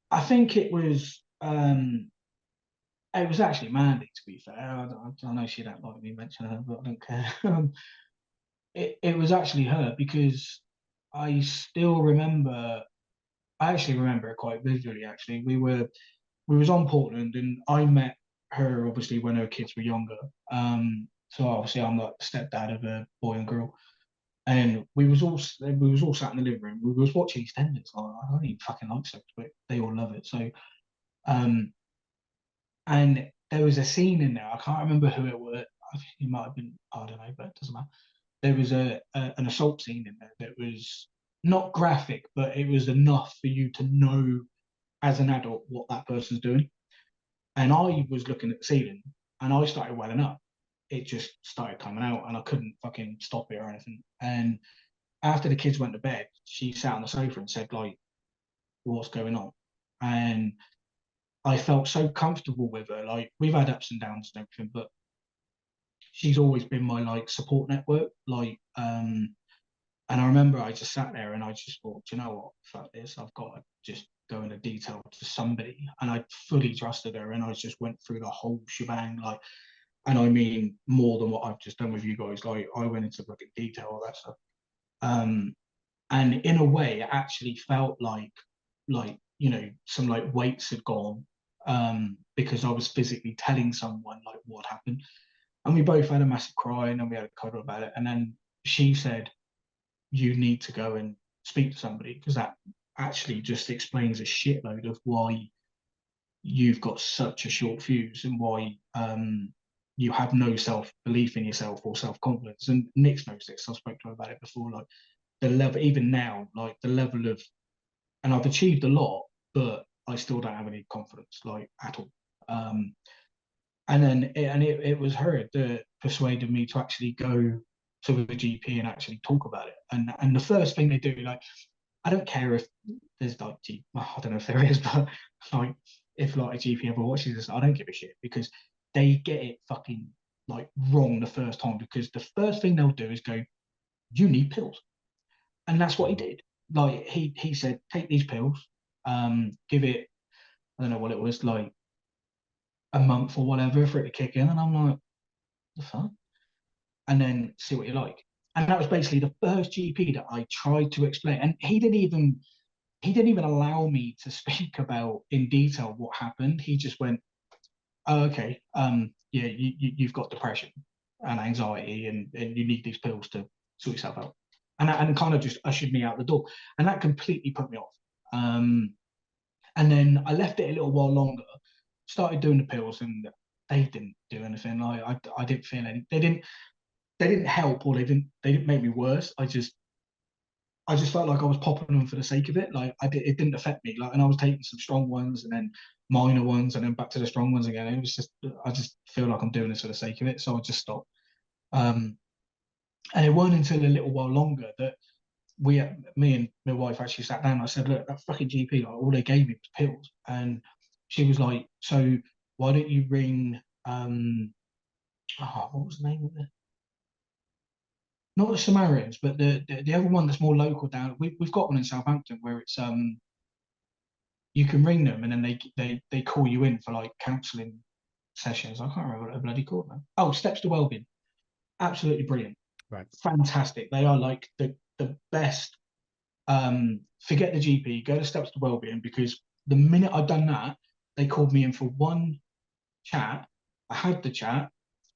I think it was actually Mandy, to be fair. I know she don't like me mentioning her, but I don't care. It was actually her, because I still remember, I actually remember it quite vividly actually. We was on Portland, and I met her obviously when her kids were younger. So obviously I'm like the stepdad of a boy and girl. And we was all sat in the living room. We was watching EastEnders. I don't even fucking like sex, but they all love it. So um and there was a scene in there. I can't remember who it was. it might have been, I don't know, but it doesn't matter. There was an assault scene in there that was not graphic, but it was enough for you to know as an adult what that person's doing. And I was looking at the ceiling and I started welling up. It just started coming out and I couldn't fucking stop it or anything. And after the kids went to bed, she sat on the sofa and said, like, what's going on? And I felt so comfortable with her. Like, we've had ups and downs and everything, but she's always been my like support network. And I remember I just sat there and I just thought, you know what, fuck this, I've got to just go into detail to somebody. And I fully trusted her and I just went through the whole shebang, like, and I mean more than what I've just done with you guys. Like, I went into fucking detail, all that stuff. And in a way, it actually felt like some like weights had gone, because I was physically telling someone like what happened. And we both had a massive cry and then we had a cuddle about it. And then she said, you need to go and speak to somebody because that actually just explains a shitload of why you've got such a short fuse and why you have no self-belief in yourself or self-confidence. And Nick knows this. I spoke to him about it before. Like, the level, even now, like the level of, and I've achieved a lot, but I still don't have any confidence, like, at all. And then it was her that persuaded me to actually go to the GP and actually talk about it. And the first thing they do, like, I don't care if there's like, well, I don't know if there is, but like, if like a GP ever watches this, I don't give a shit because they get it fucking like wrong the first time, because the first thing they'll do is go, you need pills. And that's what he did. Like, he said, take these pills, give it, I don't know what it was, like a month or whatever for it to kick in. And I'm like, the fuck? And then see what you like. And that was basically the first GP that I tried to explain. And he didn't even allow me to speak about in detail what happened. He just went, oh, okay, yeah, you've got depression and anxiety and you need these pills to sort yourself out. And kind of just ushered me out the door. And that completely put me off. And then I left it a little while longer, started doing the pills, and they didn't do anything. I didn't feel any. They didn't help, or they didn't make me worse. I just felt like I was popping them for the sake of it. Like, it didn't affect me. Like, and I was taking some strong ones and then minor ones and then back to the strong ones again. It was just, I just feel like I'm doing this for the sake of it. So I just stopped. And it wasn't until a little while longer that me and my wife actually sat down. And I said, look, that fucking GP, like, all they gave me was pills. And she was like, so why don't you ring, what was the name of it? Not the Samaritans, but the other one that's more local down. We've got one in Southampton where it's you can ring them and then they call you in for like counselling sessions. I can't remember what they're bloody called now. Oh, Steps to Wellbeing. Absolutely brilliant. Right. Fantastic. They are like the best. Forget the GP, go to Steps to Wellbeing, because the minute I'd done that, they called me in for one chat. I had the chat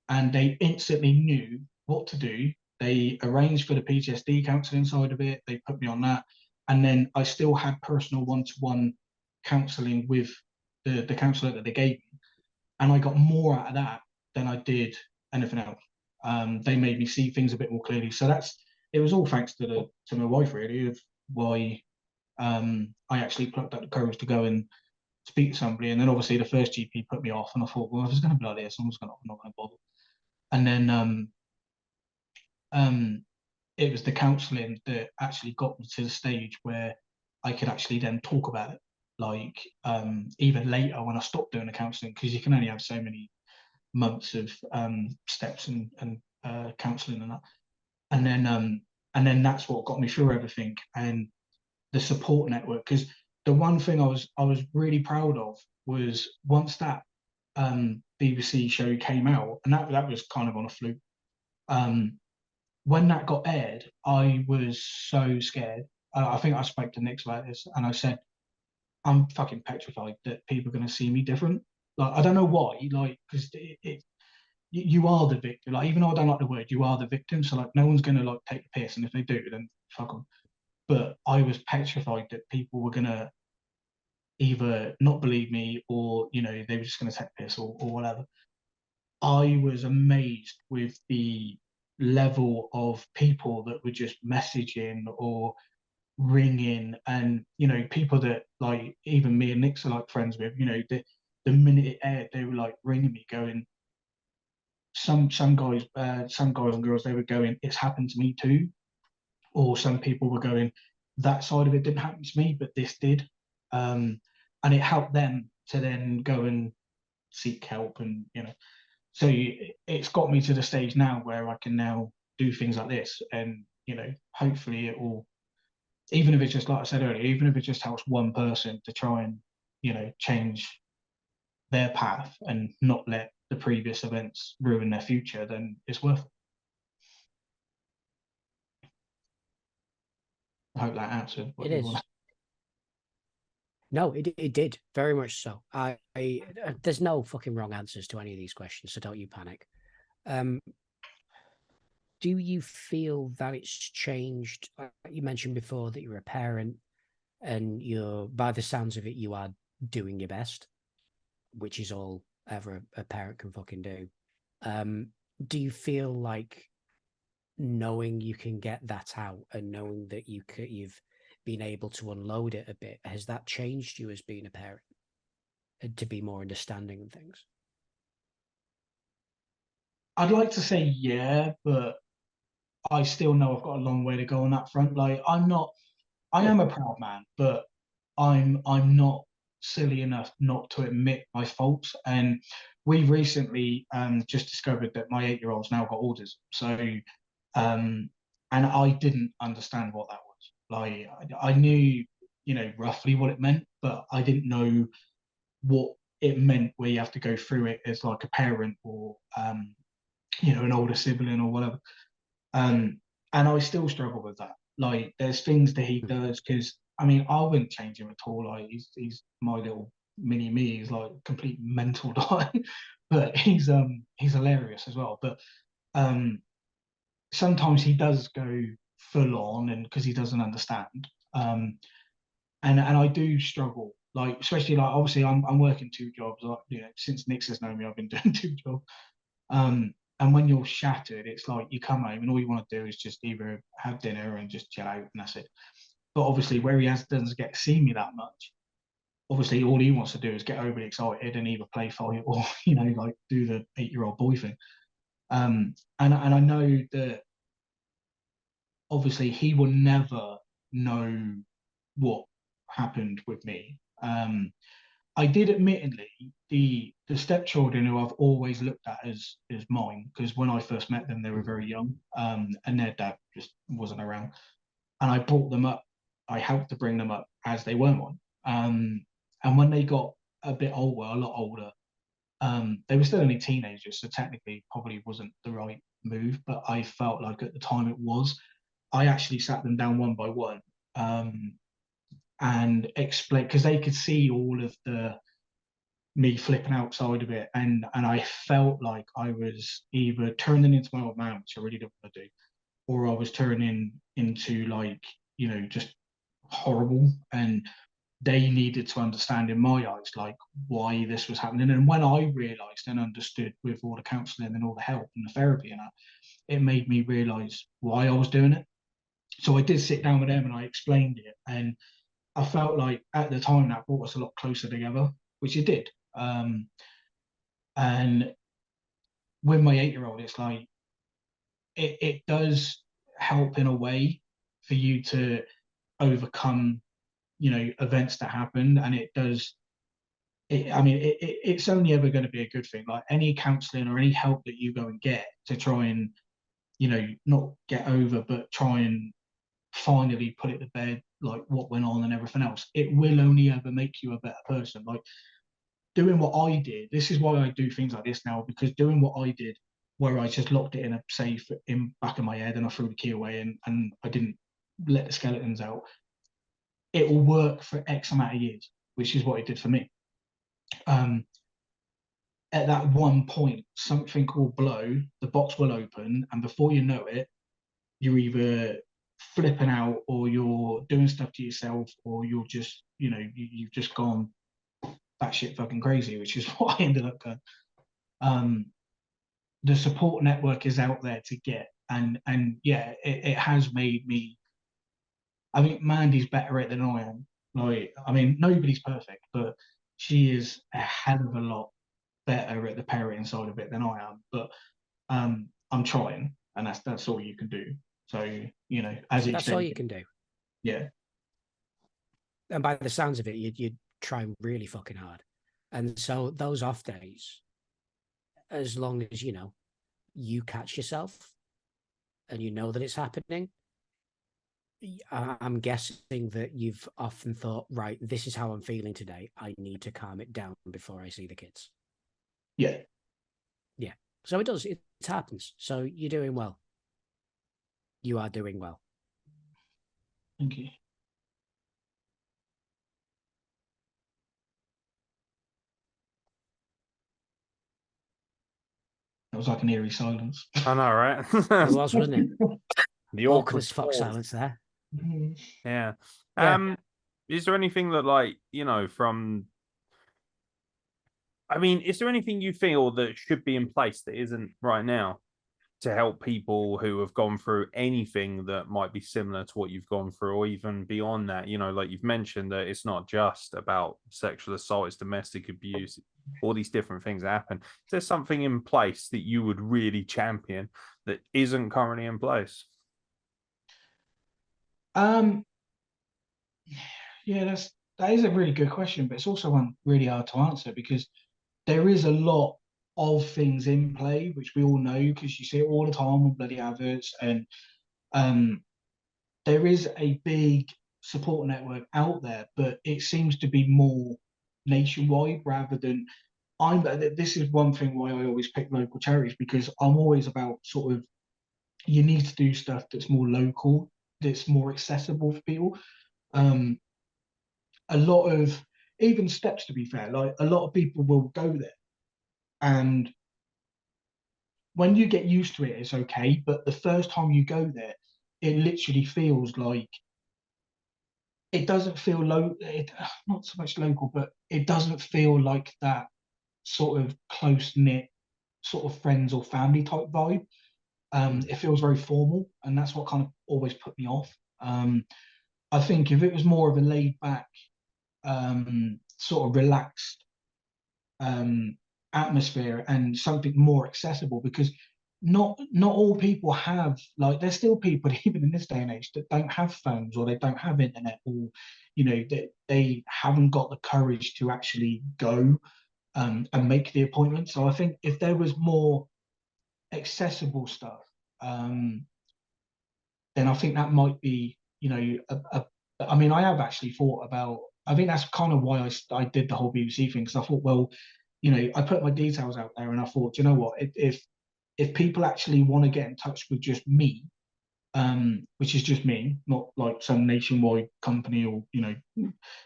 and they instantly knew what to do. They arranged for the PTSD counselling side of it. They put me on that. And then I still had personal one-to-one counselling with the counsellor that they gave me. And I got more out of that than I did anything else. They made me see things a bit more clearly. So it was all thanks to my wife, really, of why I actually plucked up the courage to go and speak to somebody. And then obviously the first GP put me off, and I thought, well, if it's going to be like this, I'm not going to bother. And then it was the counselling that actually got me to the stage where I could actually then talk about it. Like, even later when I stopped doing the counselling, because you can only have so many months of steps and counselling and that. And then that's what got me through everything, and the support network. Because the one thing I was really proud of was once that BBC show came out, and that was kind of on a fluke. When that got aired, I was so scared. I think I spoke to Nick about this, and I said, I'm fucking petrified that people are going to see me different. Like, I don't know why, like, because you are the victim. Like, even though I don't like the word, you are the victim. So, like, no one's going to, like, take the piss, and if they do, then fuck them. But I was petrified that people were going to either not believe me, or, they were just going to take the piss, or whatever. I was amazed with the level of people that were just messaging or ringing, and people that like even me and Nick's are like friends with. The minute it aired, they were like ringing me, going, some guys, some guys and girls, they were going, "It's happened to me too," or some people were going, "That side of it didn't happen to me, but this did," and it helped them to then go and seek help, and so it's got me to the stage now where I can now do things like this, and hopefully it will, even if it's just like I said earlier, even if it just helps one person to try and change their path and not let the previous events ruin their future, then it's worth it. I hope that answered what It you is. want. No, it did very much so. There's no fucking wrong answers to any of these questions, so don't you panic. Do you feel that it's changed? You mentioned before that you're a parent, and by the sounds of it, you are doing your best, which is all ever a parent can fucking do. Do you feel like knowing you can get that out and knowing that you've been able to unload it a bit, has that changed you as being a parent and to be more understanding of things? I'd like to say yeah, but I still know I've got a long way to go on that front. Like I am a proud man, but I'm not silly enough not to admit my faults. And we recently just discovered that my 8-year-old's now got autism. So and I didn't understand what that was. Like I knew, roughly what it meant, but I didn't know what it meant where you have to go through it as like a parent or an older sibling or whatever. Um, and I still struggle with that. Like, there's things that he does because I mean, I wouldn't change him at all. Like, he's my little mini me. He's like complete mental guy, but he's hilarious as well. But um, sometimes he does go full on, and because he doesn't understand. Um, and I do struggle. Like, especially like obviously I'm working 2 jobs. Like, since Nix has known me, I've been doing 2 jobs. And when you're shattered, it's like you come home and all you want to do is just either have dinner and just chill out, and that's it. But obviously, where doesn't get to see me that much, obviously all he wants to do is get overly excited and either play fight or like do the 8-year-old boy thing. And I know that obviously he will never know what happened with me. I did admittedly the stepchildren who I've always looked at as mine, because when I first met them they were very young, and their dad just wasn't around, and I brought them up. I helped to bring them up as they were mine. And when they got a bit older, a lot older, they were still only teenagers, so technically probably wasn't the right move, but I felt like at the time it was. I actually sat them down one by one, um, and explained, because they could see all of the me flipping outside of it, and I felt like I was either turning into my old man, which I really don't want to do, or I was turning into like just horrible, and they needed to understand in my eyes like why this was happening. And when I realized and understood with all the counseling and all the help and the therapy and that, it made me realize why I was doing it. So I did sit down with them and I explained it, and I felt like at the time that brought us a lot closer together, which it did. And with my 8-year-old, it's like it does help in a way for you to overcome, events that happen, and it does. I mean, it's only ever going to be a good thing. Like any counselling or any help that you go and get to try and, not get over, but try and finally put it to bed, like what went on and everything else. It will only ever make you a better person. Like doing what I did, this is why I do things like this now, because doing what I did, where I just locked it in a safe in back of my head and I threw the key away, and I didn't let the skeletons out, it will work for X amount of years, which is what it did for me. At that one point, something will blow, the box will open, and before you know it, you're either flipping out or you're doing stuff to yourself, or you're just, you've just gone batshit fucking crazy, which is what I ended up going. the support network is out there to get, and yeah, it has made me. I think Mandy's better at it than I am. Like, I mean, nobody's perfect, but she is a hell of a lot better at the parenting side of it than I am. But I'm trying, and that's all you can do. So, you know, as each That's all day, you can do. yeah. And by the sounds of it, you're trying really fucking hard. And so those off days, as long as, you know, you catch yourself and you know that it's happening, I'm guessing that you've often thought, right, this is how I'm feeling today. I need to calm it down before I see the kids. Yeah. Yeah. So it does. It happens. So you're doing well. You are doing well. Thank you. That was like an eerie silence. I know, right? It was, wasn't it? The Awkward awkward as fuck pause. silence there. Yeah. Yeah. Is there anything that, like, you know, from, I mean, is there anything you feel that should be in place that isn't right now to help people who have gone through anything that might be similar to what you've gone through, or even beyond that? You know, like you've mentioned that it's not just about sexual assault, it's domestic abuse, all these different things that happen. Is there something in place that you would really champion that isn't currently in place? Um, yeah, that is a really good question, but it's also one really hard to answer because there is a lot of things in play which we all know because you see it all the time on bloody adverts, and um, there is a big support network out there, but it seems to be more nationwide rather than. This is one thing why I always pick local charities because I'm always about sort of you need to do stuff that's more local, that's more accessible for people. Um, a lot of even steps, to be fair, like a lot of people will go there, and when you get used to it, it's okay. But the first time you go there, it literally feels like it doesn't feel not so much local, but it doesn't feel like that sort of close knit, sort of friends or family type vibe. It feels very formal, and that's what kind of always put me off. I think if it was more of a laid back, sort of relaxed um, atmosphere and something more accessible, because not all people have, like, there's still people even in this day and age that don't have phones or they don't have internet, or you know that they haven't got the courage to actually go and make the appointment. So I think if there was more accessible stuff, um, then I think that might be, you know, I mean, I have actually thought about. I think that's kind of why I did the whole BBC thing, because I thought, well, you know, I put my details out there, and I thought, you know what, if people actually want to get in touch with just me, which is just me, not like some nationwide company or you know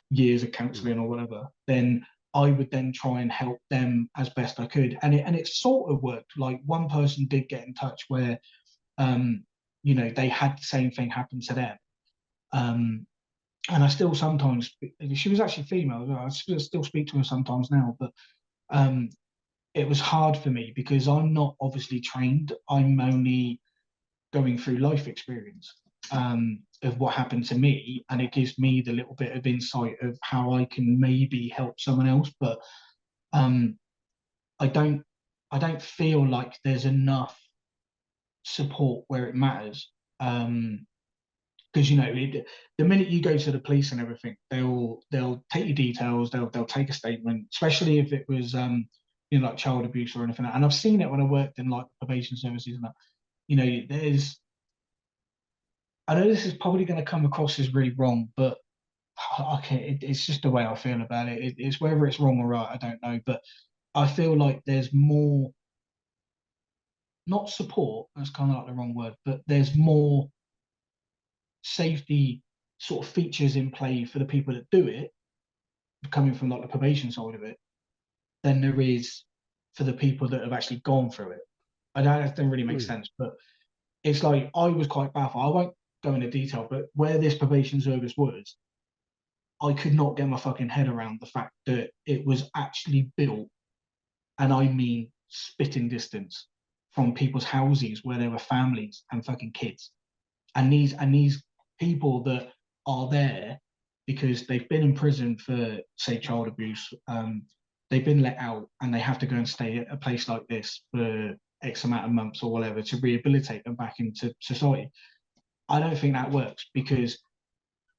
years of counselling or whatever, then I would then try and help them as best I could, and it sort of worked. Like one person did get in touch where um, you know, they had the same thing happen to them. And I still sometimes, she was actually female, I still speak to her sometimes now, but um, it was hard for me because I'm not obviously trained. I'm only going through life experience of what happened to me, and it gives me the little bit of insight of how I can maybe help someone else. But um, I don't, I don't feel like there's enough support where it matters. Because you know the minute you go to the police and everything, they'll take your details, they'll take a statement, especially if it was you know like child abuse or anything. And I've seen it when I worked in like probation services and that. You know, I know this is probably going to come across as really wrong, but okay, it's just the way I feel about it. It's whether it's wrong or right, I don't know, but I feel like there's more, not support, that's kind of like the wrong word, but there's more safety sort of features in play for the people that do it, coming from like the probation side of it, than there is for the people that have actually gone through it. I know that doesn't really make sense, but it's like I was quite baffled. I won't go into detail, but where this probation service was, I could not get my fucking head around the fact that it was actually built, and I mean spitting distance from people's houses where there were families and fucking kids, and these people that are there because they've been in prison for, say, child abuse. They've been let out and they have to go and stay at a place like this for X amount of months or whatever to rehabilitate them back into society. I don't think that works, because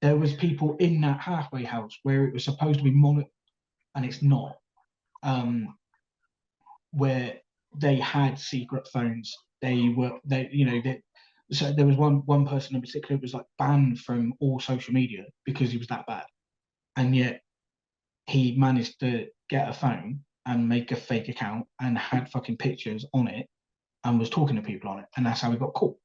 there was people in that halfway house where it was supposed to be monitored and it's not. Where they had secret phones, so there was one person in particular who was like banned from all social media because he was that bad, and yet he managed to get a phone and make a fake account and had fucking pictures on it and was talking to people on it, and that's how he got caught.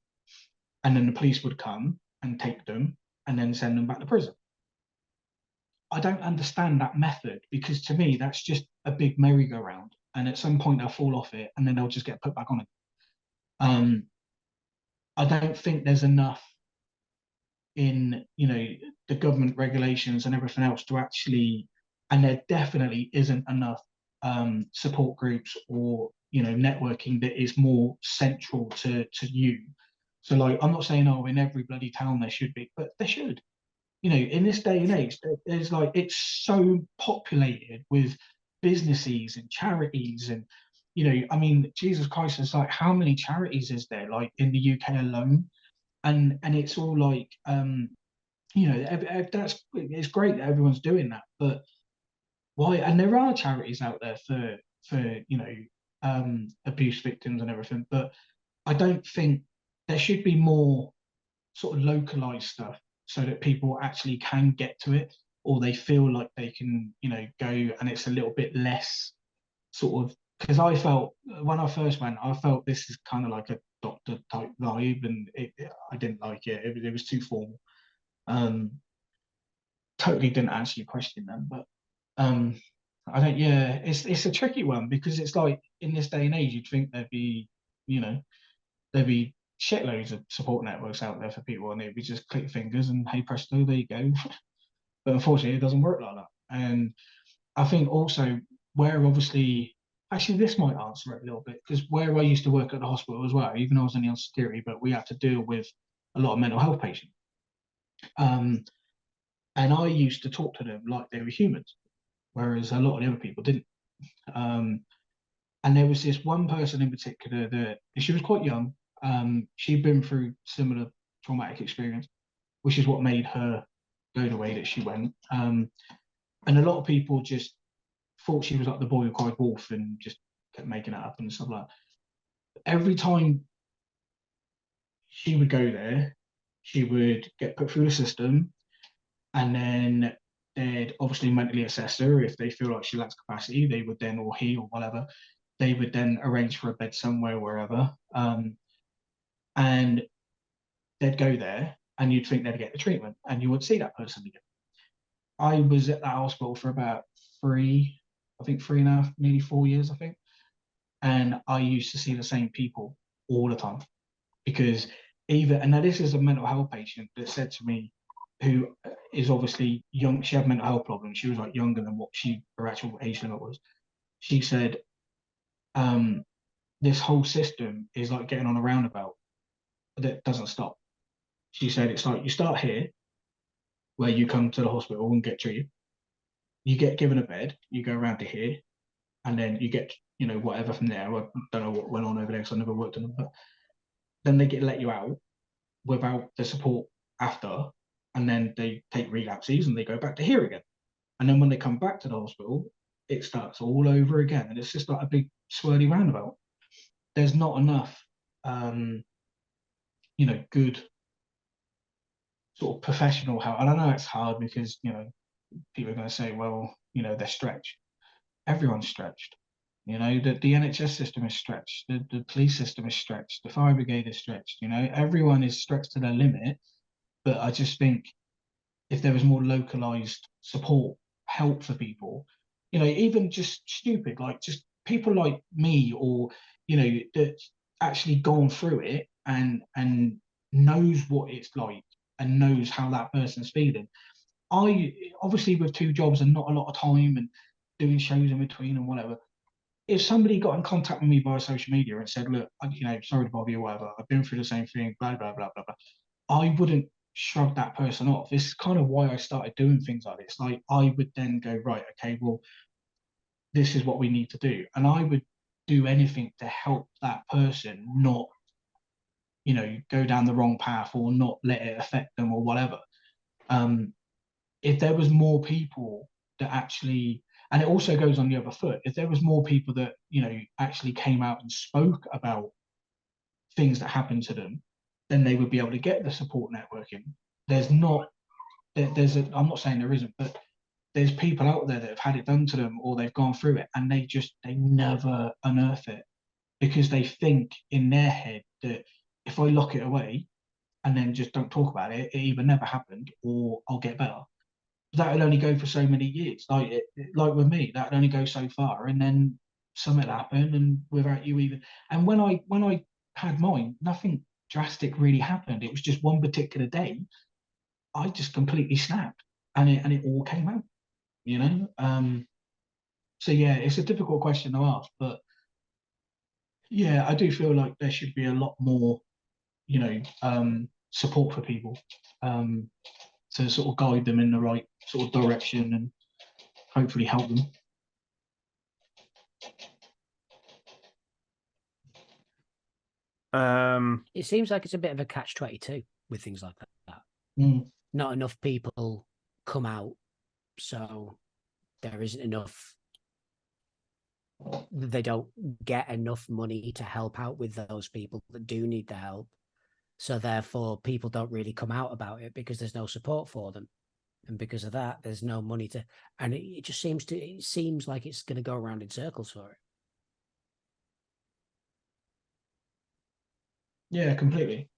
And then the police would come and take them and then send them back to prison. I don't understand that method, because to me that's just a big merry-go-round, and at some point they'll fall off it and then they'll just get put back on it. I don't think there's enough in, the government regulations and everything else to actually, and there definitely isn't enough support groups or networking that is more central to you. So like, I'm not saying, oh, in every bloody town there should be, but there should. In this day and age, there's like, it's so populated with businesses and charities, and I mean, Jesus Christ, it's like, how many charities is there like in the UK alone? And it's all like, that's, it's great that everyone's doing that, but why? And there are charities out there for abuse victims and everything, but I don't think there should be more sort of localized stuff so that people actually can get to it, or they feel like they can, go, and it's a little bit less sort of, because I felt when I first went, I felt this is kind of like a doctor type vibe, and I didn't like it. It was too formal. Totally didn't answer your question then, but I don't. Yeah, it's a tricky one, because it's like, in this day and age, you'd think there'd be shitloads of support networks out there for people, and it'd be just click fingers and hey presto, there you go. But unfortunately, it doesn't work like that. And I think also, where obviously, actually this might answer it a little bit, because where I used to work at the hospital as well, even though I was only on security, but we had to deal with a lot of mental health patients. And I used to talk to them like they were humans, whereas a lot of the other people didn't. And there was this one person in particular that, she was quite young. She'd been through similar traumatic experience, which is what made her go the way that she went. And a lot of people just thought she was like the boy who cried wolf and just kept making it up and stuff like that. Every time she would go there, she would get put through the system, and then they'd obviously mentally assess her. If they feel like she lacks capacity, they would then, or he or whatever, they would then arrange for a bed somewhere, wherever. And they'd go there, and you'd think they'd get the treatment, and you wouldn't see that person again. I was at that hospital for about three and a half, nearly 4 years, I think. And I used to see the same people all the time, because and now this is a mental health patient that said to me, who is obviously young, she had mental health problems. She was like younger than what her actual age limit was. She said, this whole system is like getting on a roundabout that doesn't stop. She said, it's like, you start here, where you come to the hospital and get treated. You get given a bed, you go around to here, and then you get, whatever from there. I don't know what went on over there because I never worked on them, but then they let you out without the support after, and then they take relapses and they go back to here again. And then when they come back to the hospital, it starts all over again, and it's just like a big swirly roundabout. There's not enough, good sort of professional help. And I know it's hard because, people are going to say, well, they're stretched. Everyone's stretched. The NHS system is stretched. The police system is stretched. The fire brigade is stretched. Everyone is stretched to their limit. But I just think if there was more localized support, help for people, even just stupid, like just people like me, or, that's actually gone through it and knows what it's like and knows how that person's feeling. I obviously, with two jobs and not a lot of time and doing shows in between and whatever, if somebody got in contact with me via social media and said, look, you know, sorry to bother you, whatever, I've been through the same thing, blah, blah, blah, blah, blah, I wouldn't shrug that person off. This is kind of why I started doing things like this. Like, I would then go, right, okay, well, this is what we need to do. And I would do anything to help that person not, you know, go down the wrong path or not let it affect them or whatever. If there was more people that actually, and it also goes on the other foot, if there was more people that, you know, actually came out and spoke about things that happened to them, then they would be able to get the support networking. I'm not saying there isn't, but there's people out there that have had it done to them or they've gone through it and they never unearth it because they think in their head that if I lock it away and then just don't talk about it, it either never happened or I'll get better. That will only go for so many years. Like with me, that would only go so far, and then something happened, and without you even. And when I had mine, nothing drastic really happened. It was just one particular day, I just completely snapped, and it all came out. You know. So yeah, it's a difficult question to ask, but yeah, I do feel like there should be a lot more, you know, support for people. To sort of guide them in the right sort of direction and hopefully help them. It seems like it's a bit of a catch-22 with things like that. Not enough people come out, so there isn't enough. They don't get enough money to help out with those people that do need the help. So therefore, people don't really come out about it because there's no support for them. And because of that, there's no money to, and it just seems like it's going to go around in circles for it. Yeah, completely.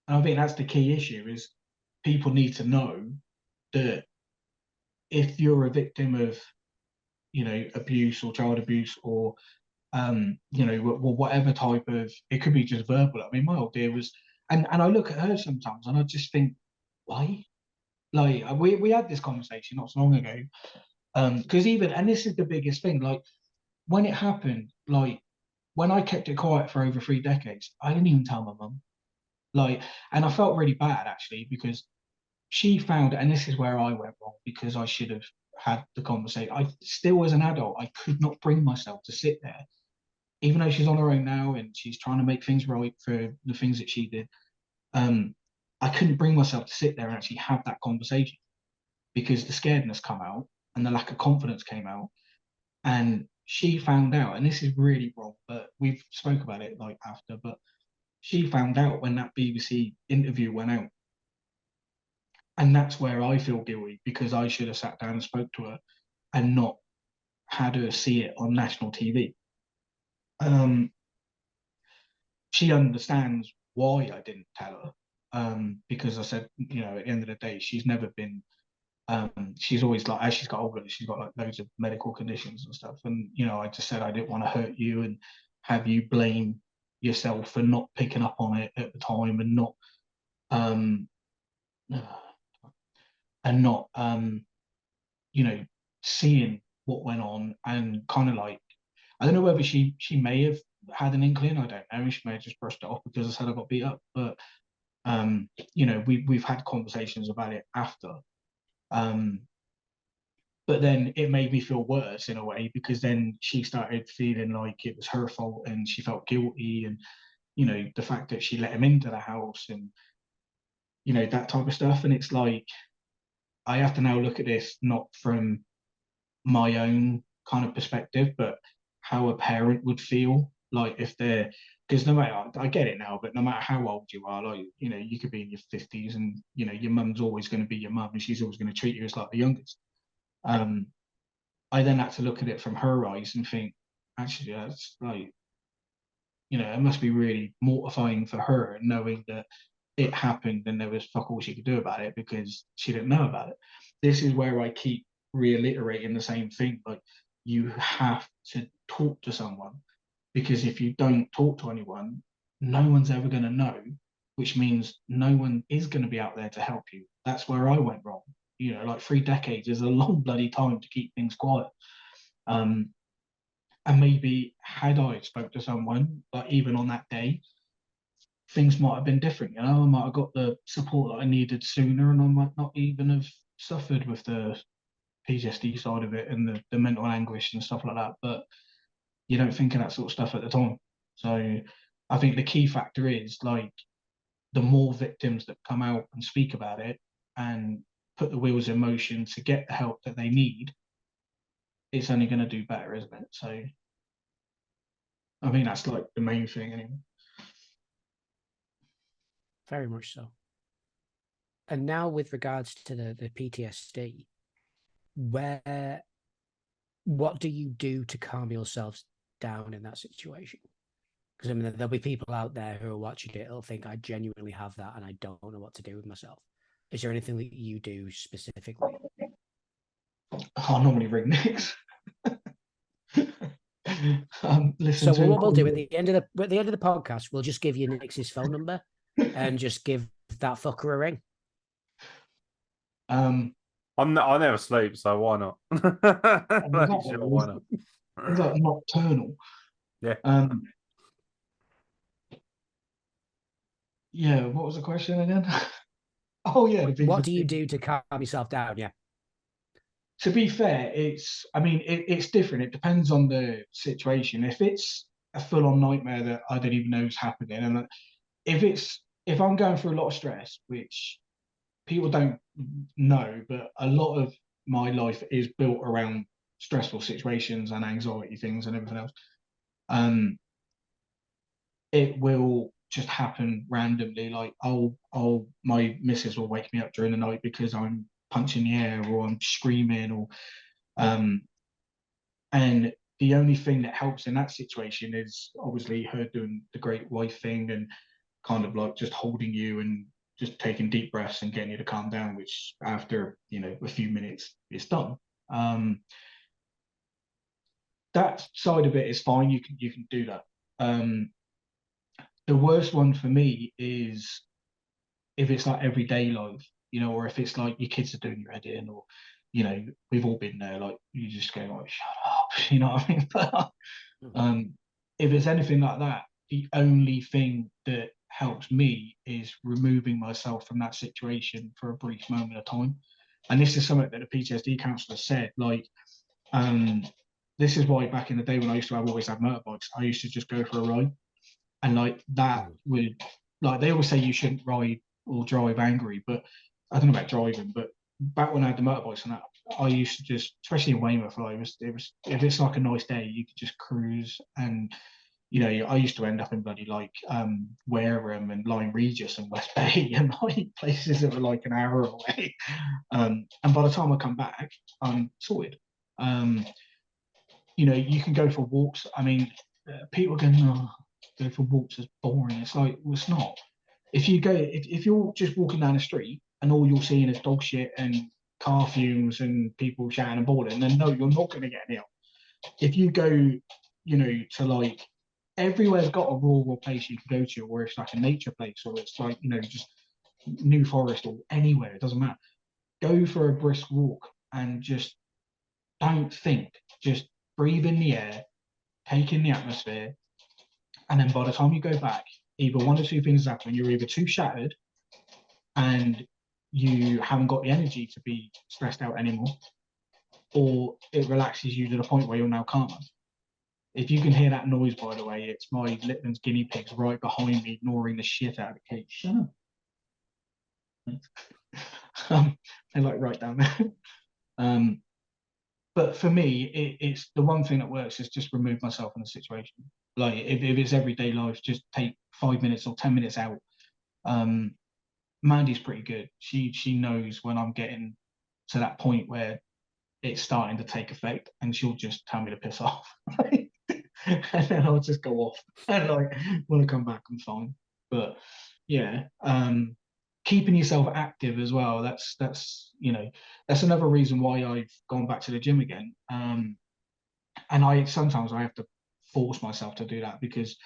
And I think that's the key issue is people need to know that if you're a victim of, you know, abuse or child abuse or, you know, whatever type of, it could be just verbal. I mean, my old dear was, and I look at her sometimes and I just think, why? Like we had this conversation not so long ago. Because even, and this is the biggest thing, like when it happened, like when I kept it quiet for over 3 decades, I didn't even tell my mum. Like, and I felt really bad actually because she found, and this is where I went wrong because I should have had the conversation. I still, as an adult, I could not bring myself to sit there, even though she's on her own now and she's trying to make things right for the things that she did. I couldn't bring myself to sit there and actually have that conversation because the scaredness come out and the lack of confidence came out. And she found out, and this is really wrong, but we've spoke about it like after, but she found out when that BBC interview went out. And that's where I feel guilty because I should have sat down and spoke to her and not had her see it on national TV. She understands why I didn't tell her because I said, you know, at the end of the day, she's never been she's always like, as she's got older, she's got like loads of medical conditions and stuff. And, you know, I just said I didn't want to hurt you and have you blame yourself for not picking up on it at the time and not, um, you know, seeing what went on and kind of like, I don't know whether she may have had an inkling. I don't know. She may have just brushed it off because I said I got beat up. But, you know, we've had conversations about it after. But then it made me feel worse in a way because then she started feeling like it was her fault and she felt guilty and, you know, the fact that she let him into the house and, you know, that type of stuff. And it's like, I have to now look at this not from my own kind of perspective, but how a parent would feel like if they're, because no matter, I get it now, but no matter how old you are, like, you know, you could be in your 50s and, you know, your mum's always going to be your mum and she's always going to treat you as like the youngest. I then had to look at it from her eyes and think, actually, that's like, you know, it must be really mortifying for her knowing that it happened and there was fuck all she could do about it because she didn't know about it. This is where I keep reiterating the same thing. Like, you have to talk to someone because if you don't talk to anyone, no one's ever going to know, which means no one is going to be out there to help you. That's where I went wrong. You know, like 3 decades is a long bloody time to keep things quiet. And maybe had I spoke to someone, like even on that day, things might have been different. I might have got the support that I needed sooner, and I might not even have suffered with the PTSD side of it and the mental anguish and stuff like that. But you don't think of that sort of stuff at the time. So I think the key factor is like the more victims that come out and speak about it and put the wheels in motion to get the help that they need, it's only going to do better, isn't it? So I think that's like the main thing anyway. Very much so. And now with regards to the PTSD, what do you do to calm yourselves down in that situation? Because I mean, there'll be people out there who are watching it who'll think I genuinely have that and I don't know what to do with myself. Is there anything that you do specifically? I normally ring Nick's. Listen So to what we'll do at the end of the podcast, we'll just give you Nix's phone number and just give that fucker a ring. I never sleep, so why not? Like, sure, why not? It's like nocturnal. Yeah. Yeah. What was the question again? Oh yeah. What do you do to calm yourself down? Yeah. To be fair, it's different. It depends on the situation. If it's a full-on nightmare that I don't even know is happening, and if I'm going through a lot of stress, which people don't know, but a lot of my life is built around stressful situations and anxiety things and everything else. It will just happen randomly. Like my missus will wake me up during the night because I'm punching the air or I'm screaming or and the only thing that helps in that situation is obviously her doing the great wife thing and kind of like just holding you and just taking deep breaths and getting you to calm down, which after a few minutes it's done. That side of it is fine. You can do that. The worst one for me is if it's like everyday life, or if it's like your kids are doing your head in, or we've all been there. Like you just go like, shut up, you know what I mean? But if it's anything like that, the only thing that helps me is removing myself from that situation for a brief moment of time. And this is something that the PTSD counsellor said. Like, this is why back in the day when I used to always have motorbikes, I used to just go for a ride, and like that would, like they always say you shouldn't ride or drive angry, but I don't know about driving, but back when I had the motorbikes and that, I used to just, especially in Weymouth, like it was if it's like a nice day, you could just cruise, and I used to end up in bloody like Wareham and Lyme Regis and West Bay and like places that were like an hour away, and by the time I come back, I'm sorted. You can go for walks. I mean, people go, no, go for walks is boring. It's like, well, it's not. If you're just walking down the street and all you're seeing is dog shit and car fumes and people shouting and bawling, then no, you're not going to get any help. If you go, to like, everywhere's got a rural place you can go to, or it's like a nature place, or it's like, just New Forest or anywhere, it doesn't matter. Go for a brisk walk and just don't think, just breathe in the air, take in the atmosphere, and then by the time you go back, either one or two things happen. You're either too shattered and you haven't got the energy to be stressed out anymore, or it relaxes you to the point where you're now calmer. If you can hear that noise, by the way, it's my Litman's guinea pigs right behind me, gnawing the shit out of the cage. Shut up. They're like right down there. But for me, it's the one thing that works is just remove myself from the situation. Like if it's everyday life, just take 5 minutes or 10 minutes out. Mandy's pretty good. She knows when I'm getting to that point where it's starting to take effect, and she'll just tell me to piss off. And then I'll just go off. And like when I come back, I'm fine. But yeah, keeping yourself active as well. That's another reason why I've gone back to the gym again. And I sometimes I have to force myself to do that because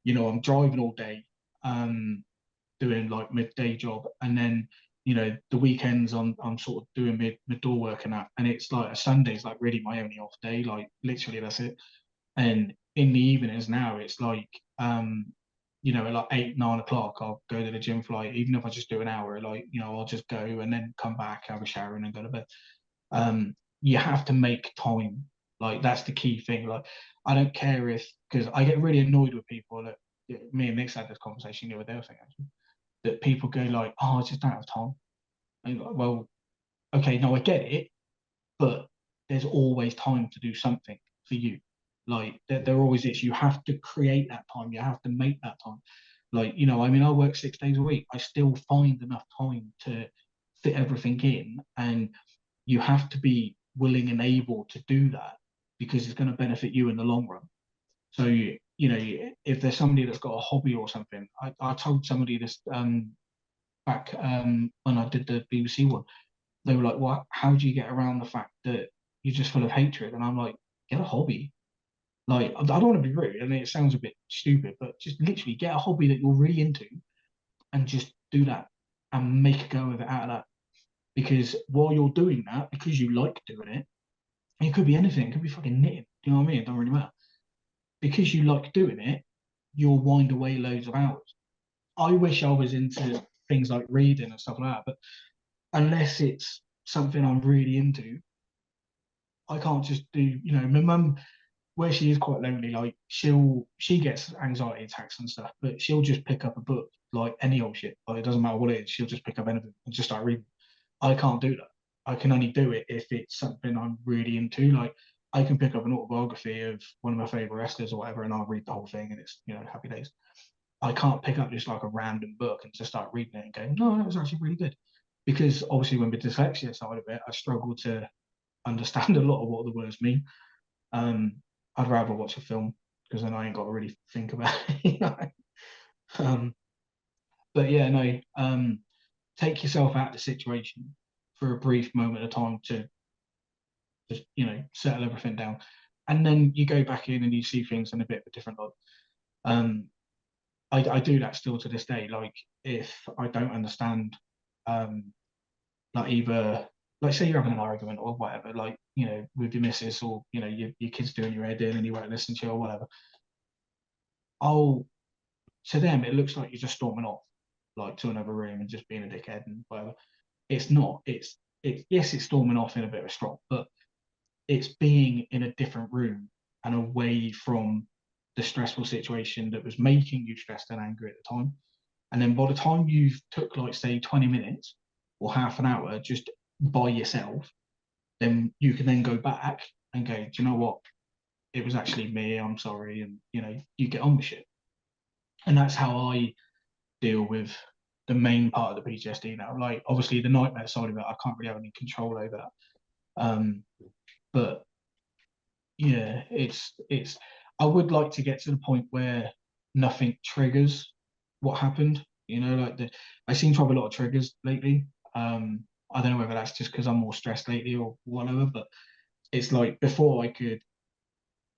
I'm driving all day, doing like midday job, and then the weekends I'm sort of doing mid door work and that, and it's like a Sunday's like really my only off day. Like literally that's it. And in the evenings now, it's like, you know, at like 8, 9 o'clock, I'll go to the gym for like, even if I just do an hour, like, you know, I'll just go and then come back, have a shower, and then go to bed. You have to make time. Like, that's the key thing. Like, I don't care if, because I get really annoyed with people that, me and Nick's had this conversation the other day, I think, actually, that people go like, oh, I just don't have time. And you're like, well, okay, no, I get it, but there's always time to do something for you. Like there always is. You have to create that time. You have to make that time. Like, you know, I mean, I work 6 days a week. I still find enough time to fit everything in, and you have to be willing and able to do that because it's going to benefit you in the long run. So you know, if there's somebody that's got a hobby or something, I told somebody this back when I did the BBC one. They were like, "What? How do you get around the fact that you're just full of hatred?" And I'm like, "Get a hobby." Like, I don't want to be rude, I mean, it sounds a bit stupid, but just literally get a hobby that you're really into and just do that and make a go of it out of that. Because while you're doing that, because you like doing it, it could be anything, it could be fucking knitting. Do you know what I mean? It don't really matter. Because you like doing it, you'll wind away loads of hours. I wish I was into things like reading and stuff like that, but unless it's something I'm really into, I can't just do, you know, my mum, where she is quite lonely, like she gets anxiety attacks and stuff, but she'll just pick up a book, like any old shit. Like, it doesn't matter what it is, she'll just pick up anything and just start reading. I can't do that. I can only do it if it's something I'm really into. Like, I can pick up an autobiography of one of my favorite wrestlers or whatever, and I'll read the whole thing, and it's, you know, happy days. I can't pick up just like a random book and just start reading it and go, no, that was actually really good. Because obviously, when the dyslexia side of it, I struggle to understand a lot of what the words mean. Um, I'd rather watch a film because then I ain't got to really think about it. You know? But yeah, no. Take yourself out of the situation for a brief moment of time to just, you know, settle everything down, and then you go back in and you see things in a bit of a different light. Um, I do that still to this day. Like, if I don't understand, um, like, either, like, say you're having an argument or whatever, like, you know, with your missus, or, you know, your kid's doing your head in and you won't listen to you or whatever. I'll To them it looks like you're just storming off, like, to another room and just being a dickhead and whatever. It's not. It's yes, it's storming off in a bit of a strop, but it's being in a different room and away from the stressful situation that was making you stressed and angry at the time. And then by the time you've took, like, say 20 minutes or half an hour just by yourself, then you can then go back and go, do you know what? It was actually me. I'm sorry. And, you know, you get on with shit. And that's how I deal with the main part of the PTSD now. Like, obviously the nightmare side of it, I can't really have any control over that. But yeah, it's. I would like to get to the point where nothing triggers what happened. You know, like, I seem to have a lot of triggers lately. I don't know whether that's just because I'm more stressed lately or whatever, but it's like, before I could,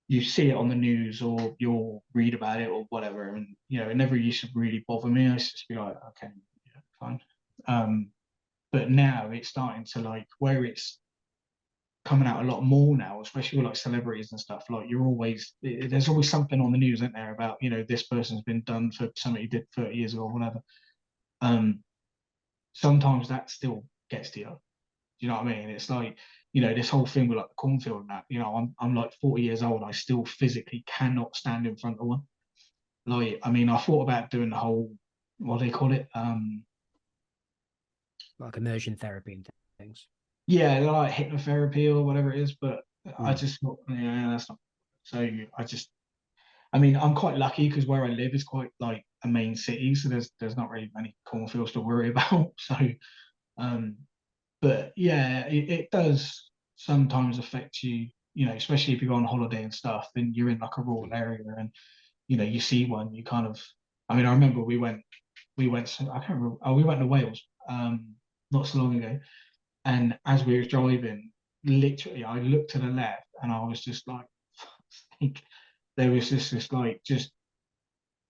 you see it on the news or you'll read about it or whatever, and, you know, it never used to really bother me. I used to just be like, okay, yeah, fine. But now it's starting to, like, where it's coming out a lot more now, especially with, like, celebrities and stuff. Like, there's always something on the news, isn't there, about, you know, this person's been done for something he did 30 years ago or whatever. Sometimes that still gets to you. Do you know what I mean? It's like, you know, this whole thing with, like, the cornfield and that. You know, I'm like 40 years old. I still physically cannot stand in front of one. Like, I mean, I thought about doing the whole, what do they call it? Like immersion therapy and things. Yeah, they're like hypnotherapy or whatever it is. But I just thought, yeah, that's not. So I mean, I'm quite lucky because where I live is quite like a main city, so there's not really many cornfields to worry about. So, um, but yeah, it does sometimes affect you. You know, especially if you go on holiday and stuff, and you're in, like, a rural area, and, you know, you see one, you kind of. I mean, I remember I can't remember. Oh, we went to Wales, not so long ago, and as we were driving, literally, I looked to the left, and I was just like, there was this like, just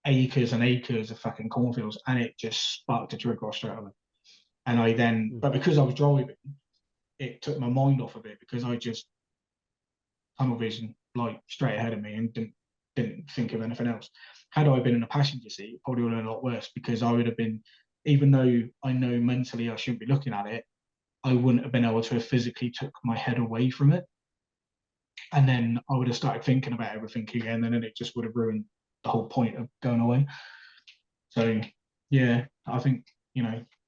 acres and acres of fucking cornfields, and it just sparked a trigger off straight away. And but because I was driving, it took my mind off of it, because I just tunnel vision, like straight ahead of me and didn't think of anything else. Had I been in a passenger seat, it probably would have been a lot worse, because I would have been, even though I know mentally I shouldn't be looking at it, I wouldn't have been able to have physically took my head away from it. And then I would have started thinking about everything again, and then it just would have ruined the whole point of going away. So yeah, I think,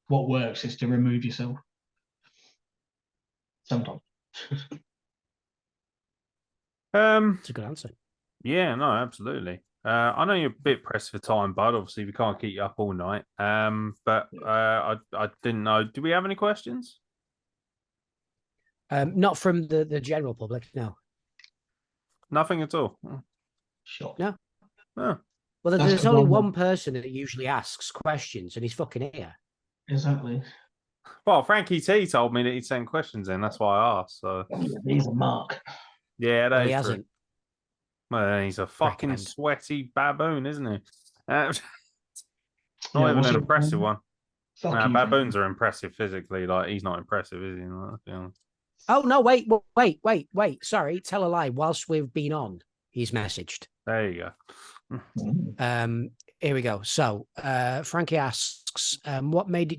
what works is to remove yourself sometimes. That's a good answer. Yeah, no, absolutely. I know you're a bit pressed for time, bud. Obviously, we can't keep you up all night. But I didn't know. Do we have any questions? Not from the general public, no. Nothing at all. Sure. No. Oh. Well, That's there's the only one one person that usually asks questions, and he's fucking here. Exactly. Well, Frankie T told me that he'd send questions in. That's why I asked. So He's a mark. yeah, that Well, he is true. hasn't. Well, he's a fucking Recommend. sweaty baboon, isn't he? Not Yeah, even what's an it- impressive one. Fuck you, Baboons Frankie. are impressive physically. Like, he's not impressive, is he? Let's be honest. Oh no! Wait! Sorry, tell a lie. Whilst we've been on, he's messaged. There you go. Here we go. So, Frankie asks, what made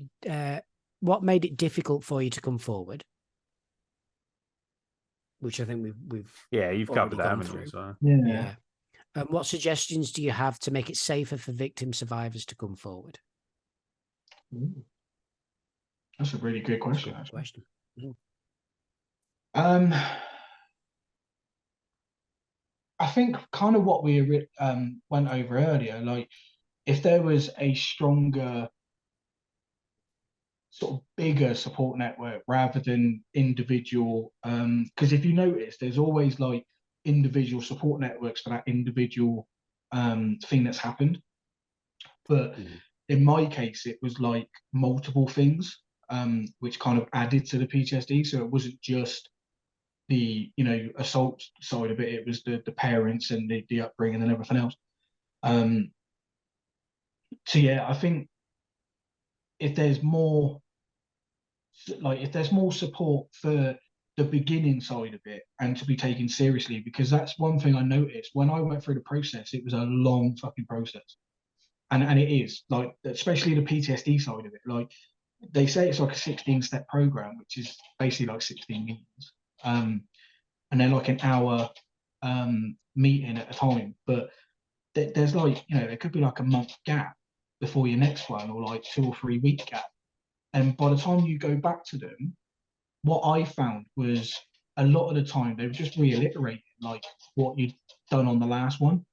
it difficult for you to come forward? Which I think we've Yeah, you've already covered that, gone haven't you? through. So Yeah. What suggestions do you have to make it safer for victim survivors to come forward? That's a really good question. Good question. I think kind of what we went over earlier, like if there was a stronger, sort of bigger support network rather than individual, because if you notice, there's always like individual support networks for that individual thing that's happened. But in my case, it was like multiple things, which kind of added to the PTSD. So it wasn't just the assault side of it, it was the parents and the upbringing and everything else. So yeah, I think if there's more support for the beginning side of it and to be taken seriously, because that's one thing I noticed when I went through the process. It was a long fucking process, and it is, like, especially the PTSD side of it. Like, they say it's like a 16-step program, which is basically like 16 meetings. And they're like an hour meeting at a time. But there's like, there could be like a month gap before your next one, or like 2 or 3 week gap. And by the time you go back to them, what I found was a lot of the time they were just reiterating like what you'd done on the last one.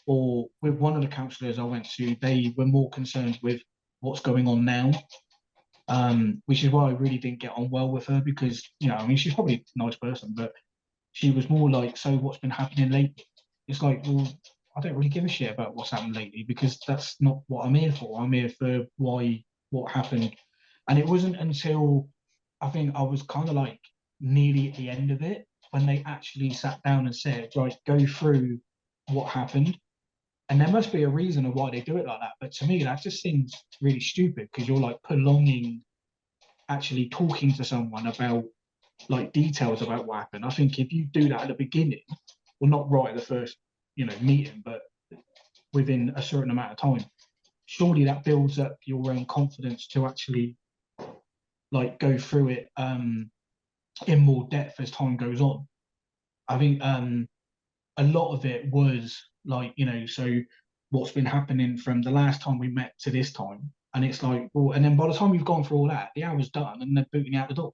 Or with one of the counsellors I went to, they were more concerned with what's going on now. Which is why I really didn't get on well with her, because, I mean, she's probably a nice person, but she was more like, so what's been happening lately? It's like, well, I don't really give a shit about what's happened lately, because that's not what I'm here for. I'm here for what happened. And it wasn't until I think I was kind of like nearly at the end of it when they actually sat down and said, right, go through what happened. And there must be a reason of why they do it like that. But to me, that just seems really stupid, because you're like prolonging actually talking to someone about like details about what happened. I think if you do that at the beginning, well, not right at the first, meeting, but within a certain amount of time, surely that builds up your own confidence to actually like go through it in more depth as time goes on. I think a lot of it was like, so what's been happening from the last time we met to this time. And it's like, well, and then by the time you've gone through all that, the hour's done and they're booting you out the door.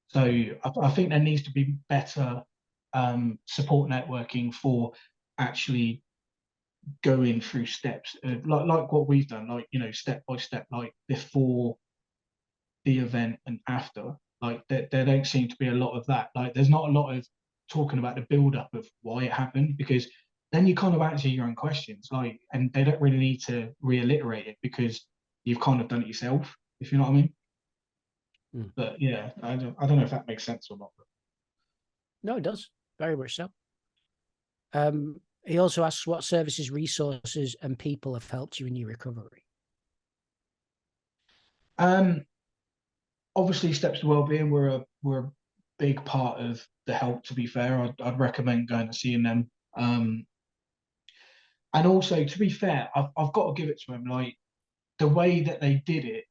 So I think there needs to be better support networking for actually going through steps, like what we've done, like, step by step, like before the event and after. Like there don't seem to be a lot of that. Like there's not a lot of talking about the build up of why it happened, because then you kind of answer your own questions, like, and they don't really need to reiterate it because you've kind of done it yourself, if you know what I mean. But yeah, I don't know if that makes sense or not. No, it does. Very much so. He also asks what services, resources, and people have helped you in your recovery. Obviously, Steps to Wellbeing were a big part of the help, to be fair. I'd recommend going and seeing them. And also, to be fair, I've got to give it to him, like the way that they did it,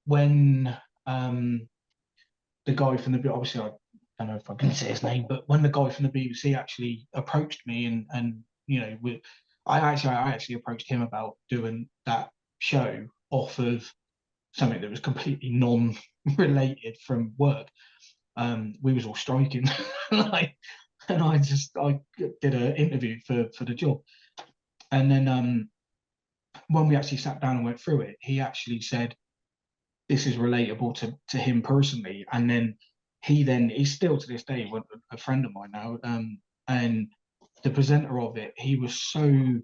when the guy from the, obviously I don't know if I can say his name, but when the guy from the BBC actually approached me and I actually approached him about doing that show off of something that was completely non-related from work. We was all striking, like, and I did an interview for the job, and then when we actually sat down and went through it, he actually said this is relatable to him personally, and then he's still to this day a friend of mine now, and the presenter of it, he was so,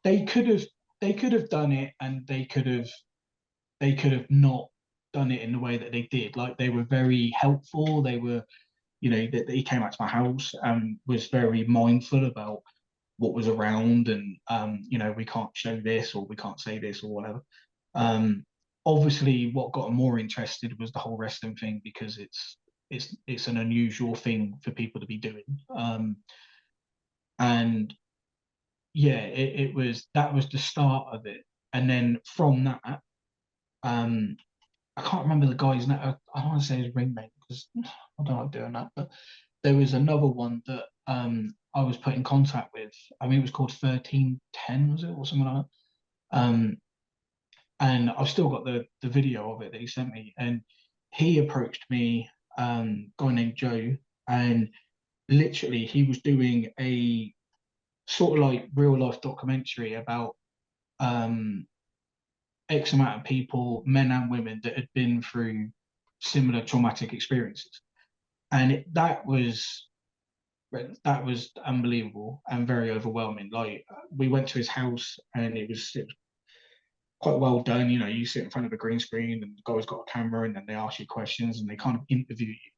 they could have done it, and they could have not done it in the way that they did. Like, they were very helpful. They were, that he came out to my house and was very mindful about what was around, and we can't show this, or we can't say this, or whatever. Obviously, what got him more interested was the whole wrestling thing, because it's an unusual thing for people to be doing. And yeah, that was the start of it. And then from that, I can't remember the guy's name. I don't want to say his ringmate, because I don't like doing that. But there was another one that I was put in contact with. I mean, it was called 1310, was it, or something like that. And I've still got the video of it that he sent me. And he approached me, a guy named Joe, and literally he was doing a sort of like real life documentary about X amount of people, men and women, that had been through similar traumatic experiences. And that was unbelievable and very overwhelming. Like, we went to his house, and it was quite well done. You sit in front of a green screen, and the guy's got a camera, and then they ask you questions, and they kind of interview you.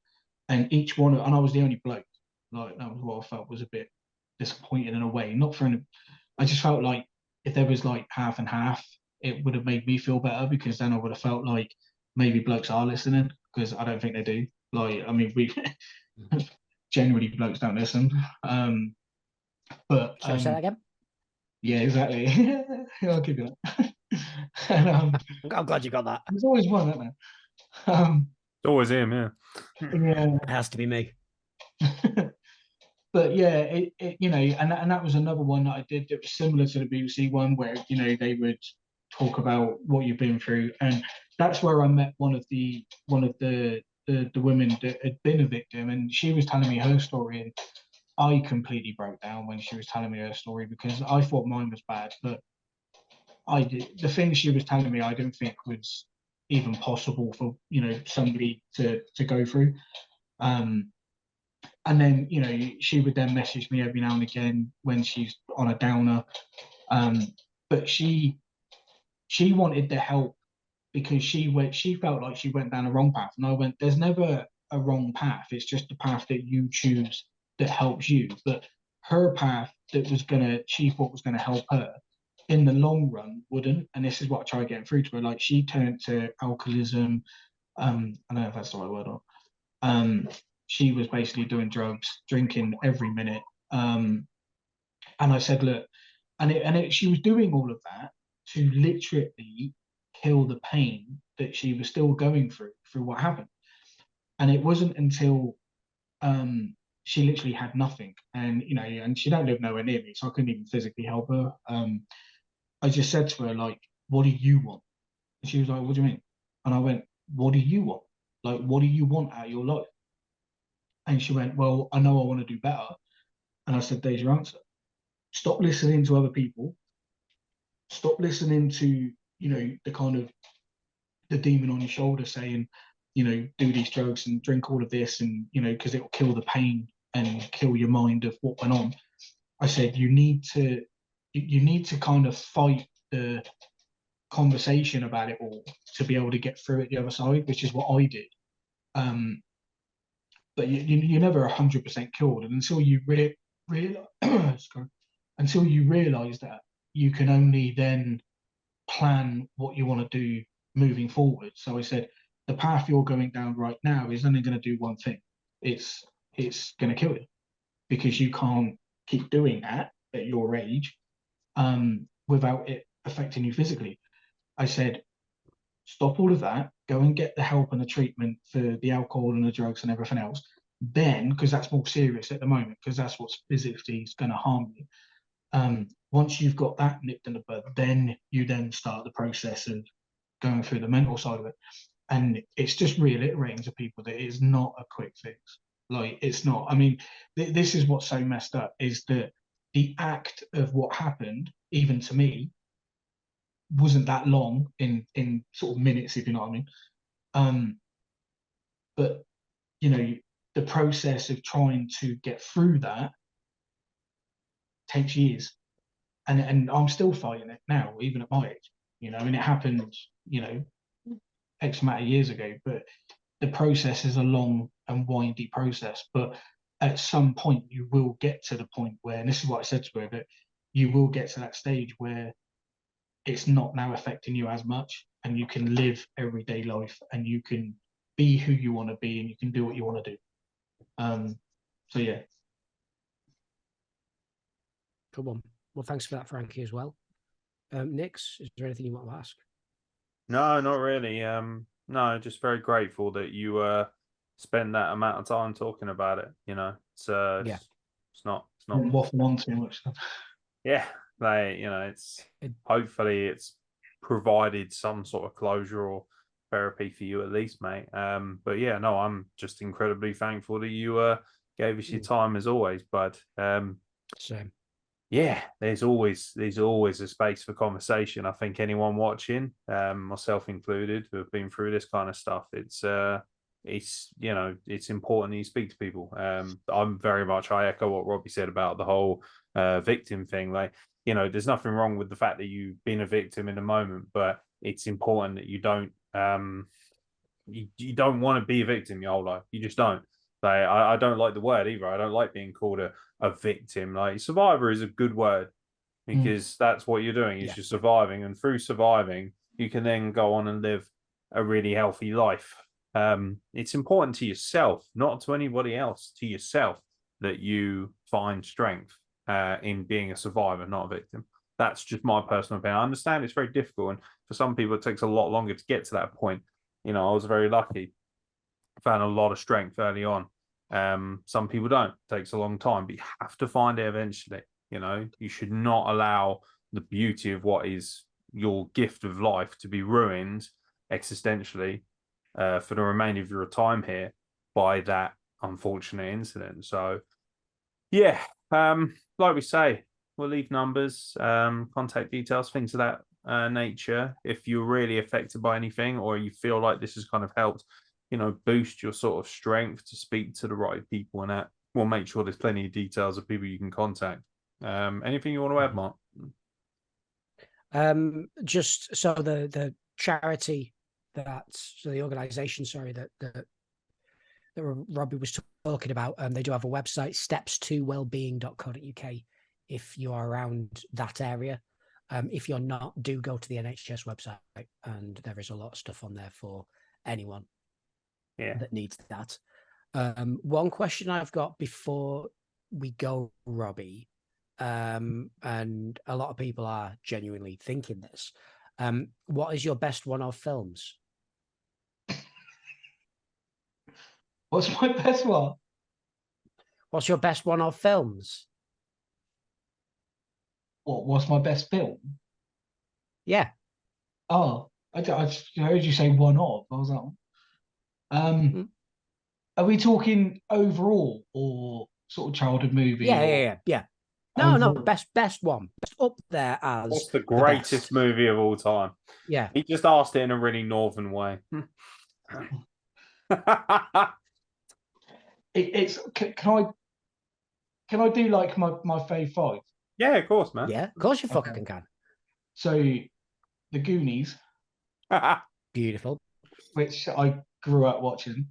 And each one, and I was the only bloke. Like, that was what I felt was a bit disappointing in a way. Not for any, I just felt like if there was like half and half, it would have made me feel better, because then I would have felt like maybe blokes are listening, because I don't think they do. Like, I mean, we generally blokes don't listen. But Shall I say that again? yeah, exactly. I'll give you that. And, I'm glad you got that. there's always one, isn't there? It's always him, yeah. Yeah. It has to be me. But yeah, and that was another one that I did that was similar to the BBC one, where they would talk about what you've been through, and that's where I met one of the women that had been a victim, and she was telling me her story, and I completely broke down when she was telling me her story, because I thought mine was bad, but the things she was telling me I didn't think was even possible for somebody to go through. And then she would then message me every now and again when she's on a downer, but she wanted the help, because she felt like she went down a wrong path, and I went, there's never a wrong path, it's just the path that you choose that helps you. But her path she thought was gonna help her, in the long run wouldn't. And this is what I tried getting through to her. Like, she turned to alcoholism. I don't know if that's the right word or she was basically doing drugs, drinking every minute. And I said, look, she was doing all of that to literally kill the pain that she was still going through what happened. And it wasn't until she literally had nothing, and and she don't live nowhere near me, so I couldn't even physically help her. I just said to her, like, what do you want? And she was like, what do you mean? And I went, what do you want? Like, what do you want out of your life? And she went, well, I know I want to do better. And I said, there's your answer. Stop listening to other people. Stop listening to, the kind of the demon on your shoulder saying, do these drugs and drink all of this, and, because it will kill the pain and kill your mind of what went on. I said, you need to kind of fight the conversation about it all to be able to get through it the other side, which is what I did. But you're never 100% cured, and until you until you realize that, you can only then plan what you want to do moving forward. So I said, the path you're going down right now is only going to do one thing. It's going to kill you, because you can't keep doing that at your age without it affecting you physically. I said, stop all of that, go and get the help and the treatment for the alcohol and the drugs and everything else. Then, because that's more serious at the moment, because that's what's physically going to harm you. Once you've got that nipped in the bud, then you then start the process of going through the mental side of it. And it's just reiterating to people that it's not a quick fix. Like, it's not. I mean, this is what's so messed up, is that the act of what happened, even to me, wasn't that long in sort of minutes, if you know what I mean. But you know, the process of trying to get through that takes years, and I'm still fighting it now, even at my age. You know, and it happened, you know, X amount of years ago. But the process is a long and windy process. But at some point, you will get to the point where, and this is what I said to her, that you will get to that stage where it's not now affecting you as much, and you can live everyday life, and you can be who you want to be, and you can do what you want to do. So yeah. Come on. Well, thanks for that, Frankie, as well. Nix, is there anything you want to ask? No, not really. No, just very grateful that you spend that amount of time talking about it. You know, it's not Waffle on too much. Yeah, like, you know, hopefully it's provided some sort of closure or therapy for you at least, mate. But yeah, no, I'm just incredibly thankful that you gave us your time as always, bud. Same. Yeah, there's always a space for conversation. I think anyone watching, myself included, who have been through this kind of stuff, it's you know, it's important that you speak to people. I echo what Robbie said about the whole victim thing. Like, you know, there's nothing wrong with the fact that you've been a victim in the moment, but it's important that you don't you don't want to be a victim your whole life. You just don't. Like, I don't like the word either. I don't like being called a victim. Like, survivor is a good word, because that's what you're doing, is you're surviving, and through surviving you can then go on and live a really healthy life. It's important to yourself, not to anybody else, to yourself, that you find strength in being a survivor, not a victim. That's just my personal opinion. I understand it's very difficult, and for some people it takes a lot longer to get to that point. You know, I was very lucky, found a lot of strength early on. Some people don't. It takes a long time, but you have to find it eventually. You know, you should not allow the beauty of what is your gift of life to be ruined existentially for the remainder of your time here by that unfortunate incident. So yeah, like we say, we'll leave numbers, contact details, things of that nature. If you're really affected by anything, or you feel like this has kind of helped, you know, boost your sort of strength to speak to the right people, and that, we'll make sure there's plenty of details of people you can contact. Anything you want to add, Mark? Just so the charity the organization, sorry, that Robbie was talking about, they do have a website, steps2wellbeing.co.uk, if you are around that area. If you're not, do go to the NHS website, and there is a lot of stuff on there for anyone that needs that. One question I've got before we go, Robbie, and a lot of people are genuinely thinking this, what is your best one-off films? What's my best one? What's your best one-off films? What's my best film? Yeah. Oh, I heard you say one of. I was like, are we talking overall or sort of childhood movie? Yeah. No, best one. Best up there as what's the greatest movie of all time? Yeah. He just asked it in a really northern way. Can I do like my fave five? Yeah, of course, man. Yeah, of course you fucking can. So, The Goonies. Beautiful. Which I grew up watching.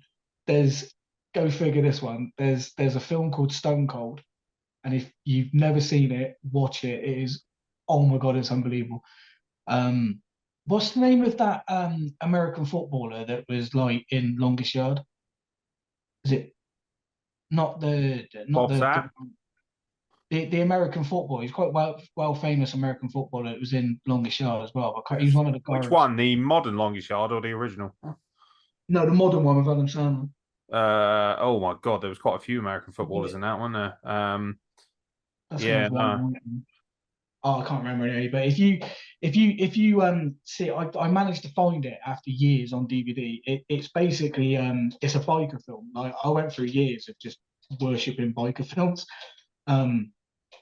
Go figure this one. There's a film called Stone Cold, and if you've never seen it, watch it. It is, oh my god, it's unbelievable. What's the name of that American footballer that was like in Longest Yard? Is it not Bob Sapp? the American footballer? He's quite well famous American footballer that was in Longest Yard as well. He was one of the Which guards. one? The modern Longest Yard or the original? No, the modern one with Adam Sandler. Oh my God, there was quite a few American footballers in that one. That's Yeah, another no. one. Oh, I can't remember any, but if you see, I managed to find it after years on DVD. It's basically it's a biker film. Like I went through years of just worshipping biker films. Um,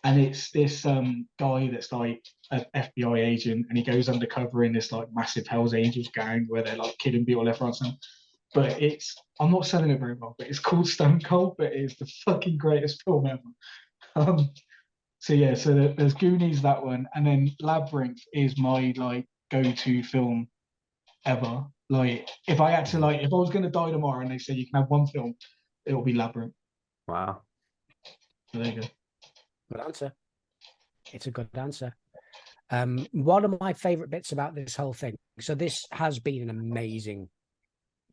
and it's this guy that's like an FBI agent, and he goes undercover in this like massive Hell's Angels gang where they're like killing people left, right, and center. But I'm not selling it very well, but it's called Stone Cold, but it's the fucking greatest film ever. Um, so yeah, so there's Goonies, that one, and then Labyrinth is my like go-to film ever. Like if I had to if I was gonna die tomorrow and they said you can have one film, it will be Labyrinth. Wow. So there you go. Good answer. It's a good answer. One of my favorite bits about this whole thing. So this has been an amazing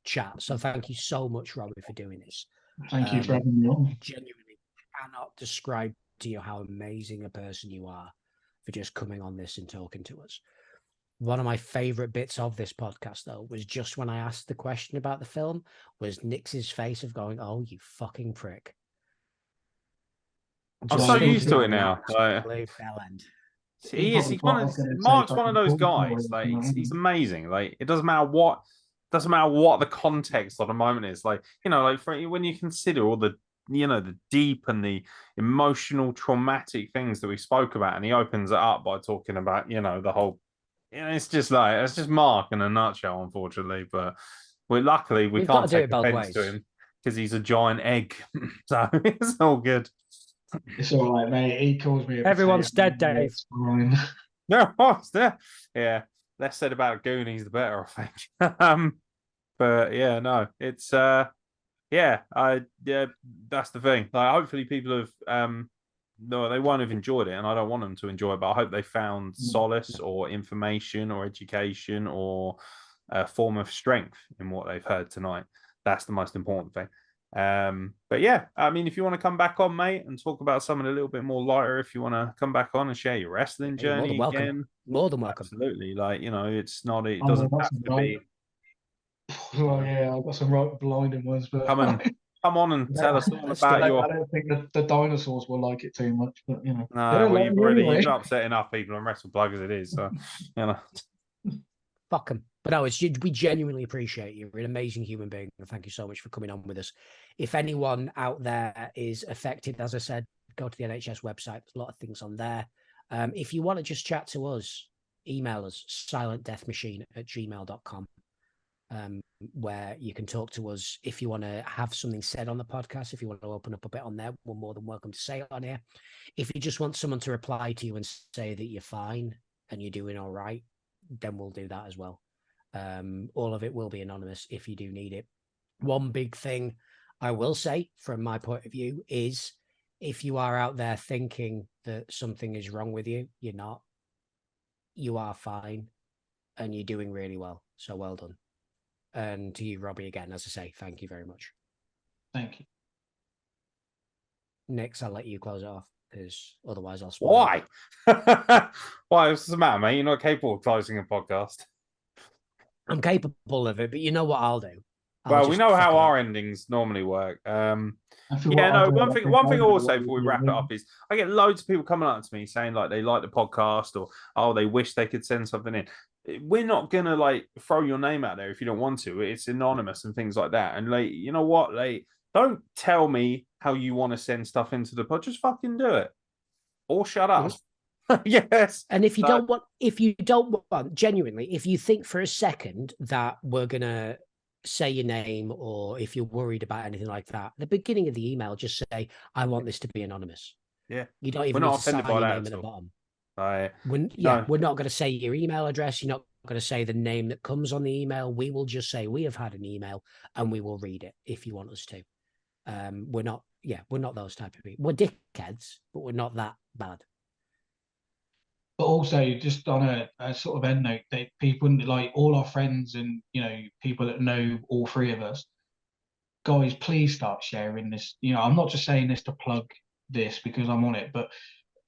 chat. So thank you so much, Robbie, for doing this. Thank you for having me on. Genuinely cannot describe to you how amazing a person you are for just coming on this and talking to us. One of my favorite bits of this podcast, though, was just when I asked the question about the film, was Nix's face of going, "Oh, you fucking prick." I'm so used to it now. Mark's one of those guys. Like he's amazing. Like it doesn't matter what the context of the moment is. Like like when you consider all the the deep and the emotional, traumatic things that we spoke about, and he opens it up by talking about the whole. It's just Mark in a nutshell, unfortunately. But luckily we can't take offense to him because he's a giant egg, so it's all good. It's all right, mate. He calls me. Everyone's dead, Dave. No, yeah. Less said about Goonies, the better, I think. But yeah, no, it's yeah, that's the thing. Like, hopefully, people have no, they won't have enjoyed it, and I don't want them to enjoy it. But I hope they found solace or information or education or a form of strength in what they've heard tonight. That's the most important thing. But yeah, I mean, if you want to come back on, mate, and talk about something a little bit more lighter, if you want to come back on and share your wrestling journey again, more than welcome. Absolutely, like it's not. It doesn't have to be. Well, yeah, I've got some right blinding ones, but come on and tell us all about your. I don't think the dinosaurs will like it too much, but No, well, you've been upsetting enough people on WrestlePlug as it is, so Fuck them. But no, we genuinely appreciate you. You're an amazing human being, and thank you so much for coming on with us. If anyone out there is affected, as I said, go to the NHS website. There's a lot of things on there. If you want to just chat to us, email us, silentdeathmachine@gmail.com, where you can talk to us. If you want to have something said on the podcast, if you want to open up a bit on there, we're more than welcome to say it on here. If you just want someone to reply to you and say that you're fine and you're doing all right, then we'll do that as well. All of it will be anonymous if you do need it. One big thing I will say from my point of view is if you are out there thinking that something is wrong with you, you're not. You are fine and you're doing really well. So well done. And to you, Robbie, again, as I say, thank you very much. Thank you. Next, I'll let you close it off because otherwise I'll spoil. Why? Why? What's the matter, mate? You're not capable of closing a podcast. I'm capable of it, but you know what I'll do. Well, we know how our endings normally work. One thing I will say before we wrap it up is I get loads of people coming up to me saying like they like the podcast or they wish they could send something in. We're not gonna like throw your name out there if you don't want to. It's anonymous and things like that. And like, you know what? Like, don't tell me how you want to send stuff into the pod. Just fucking do it, or shut up. Yes. And if you don't want, genuinely, if you think for a second that we're gonna say your name, or if you're worried about anything like that, at the beginning of the email, just say, "I want this to be anonymous." Yeah. You don't even need to sign your name at the bottom. We're not going to say your email address. You're not going to say the name that comes on the email. We will just say we have had an email and we will read it if you want us to. We're not those type of people. We're dickheads, but we're not that bad. But also, just on a sort of end note, that people like all our friends and people that know all three of us, guys, please start sharing this. I'm not just saying this to plug this because I'm on it, but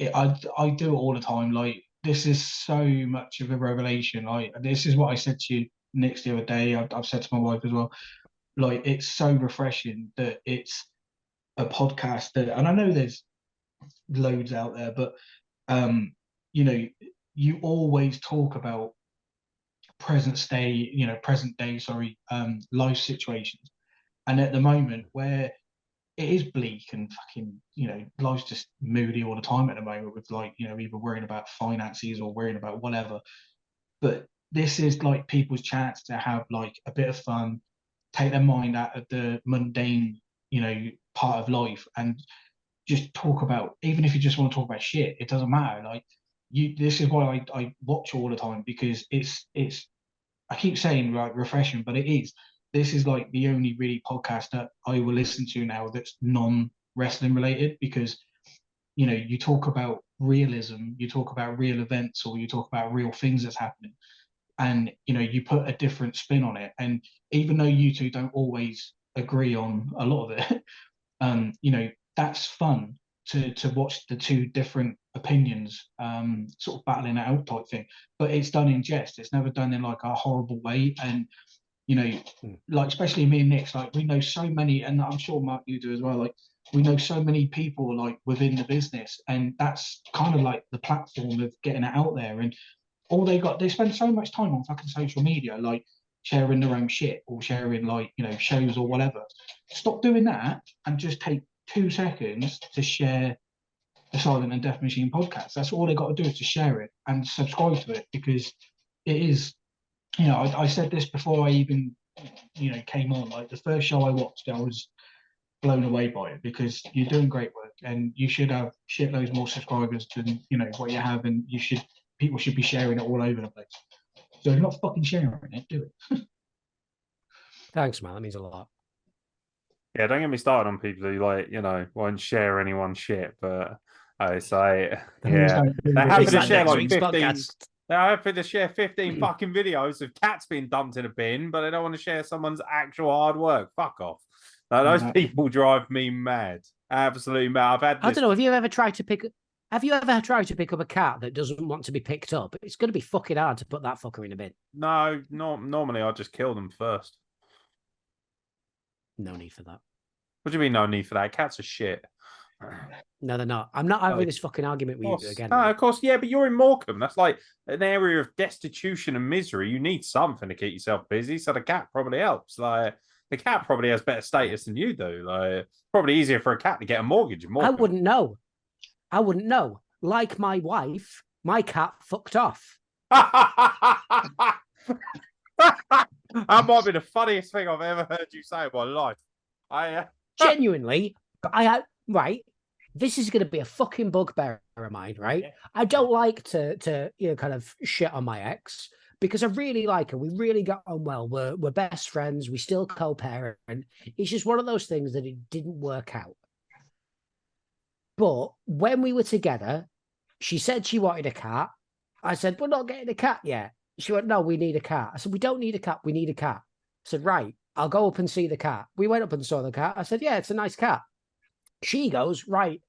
I do it all the time. Like this is so much of a revelation. Like this is what I said to you, Nick, the other day. I've said to my wife as well. Like it's so refreshing that it's a podcast that, and I know there's loads out there, but um, you know, you always talk about present day, sorry, life situations. And at the moment where it is bleak and fucking, life's just moody all the time at the moment with like, either worrying about finances or worrying about whatever. But this is like people's chance to have like a bit of fun, take their mind out of the mundane, part of life and just talk about, even if you just want to talk about shit, it doesn't matter. Like this is why I watch all the time because it's I keep saying like refreshing, but it is. This is like the only really podcast that I will listen to now that's non-wrestling related because you talk about realism, you talk about real events, or you talk about real things that's happening, and you put a different spin on it. And even though you two don't always agree on a lot of it, that's fun to watch the two different opinions sort of battling it out type thing. But it's done in jest. It's never done in like a horrible way. And like especially me and Nick, like we know so many, and I'm sure Mark you do as well. Like we know so many people like within the business, and that's kind of like the platform of getting it out there. And they spend so much time on fucking social media, like sharing their own shit or sharing like shows or whatever. Stop doing that and just take 2 seconds to share the Silent and Death Machine podcast. That's all they got to do is to share it and subscribe to it because it is. I said this before I even came on. Like the first show I watched, I was blown away by it because you're doing great work and you should have shitloads more subscribers than what you have, and people should be sharing it all over the place. So if you're not fucking sharing it, do it. Thanks, man. That means a lot. Yeah, don't get me started on people who won't share anyone's shit, but I say yeah, they're happy to share like 15. They're happy to share 15 fucking videos of cats being dumped in a bin, but they don't want to share someone's actual hard work. Fuck off. Now, those people drive me mad. Absolutely mad. I don't know. Have you ever tried to pick up a cat that doesn't want to be picked up? It's going to be fucking hard to put that fucker in a bin. No, normally I just kill them first. No need for that. What do you mean no need for that? Cats are shit. No, they're not. I'm not having this fucking argument with you again. No, of course, yeah, but you're in Morecambe. That's like an area of destitution and misery. You need something to keep yourself busy, so the cat probably helps. Like the cat probably has better status than you do. Like probably easier for a cat to get a mortgage in Morecambe. I wouldn't know. Like my wife, my cat fucked off. That might be the funniest thing I've ever heard you say in my life. Genuinely, right. This is going to be a fucking bugbear of mine, right? Yeah. I don't like to kind of shit on my ex because I really like her. We really got on well. We're best friends. We still co-parent. It's just one of those things that it didn't work out. But when we were together, she said she wanted a cat. I said, we're not getting a cat yet. She went, no, we need a cat. I said, we don't need a cat. We need a cat. I said, right, I'll go up and see the cat. We went up and saw the cat. I said, yeah, it's a nice cat. She goes, right.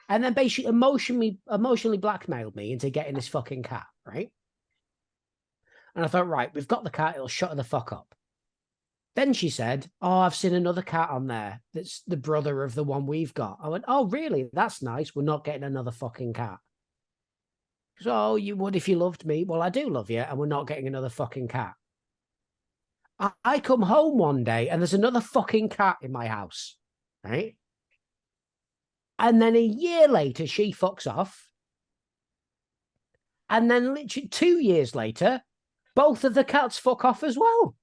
And then basically emotionally blackmailed me into getting this fucking cat, right? And I thought, right, we've got the cat. It'll shut her the fuck up. Then she said, oh, I've seen another cat on there. That's the brother of the one we've got. I went, oh, really? That's nice. We're not getting another fucking cat. So you would if you loved me. Well, I do love you, and we're not getting another fucking cat. I come home one day, and there's another fucking cat in my house, right? And then a year later, she fucks off. And then literally 2 years later, both of the cats fuck off as well.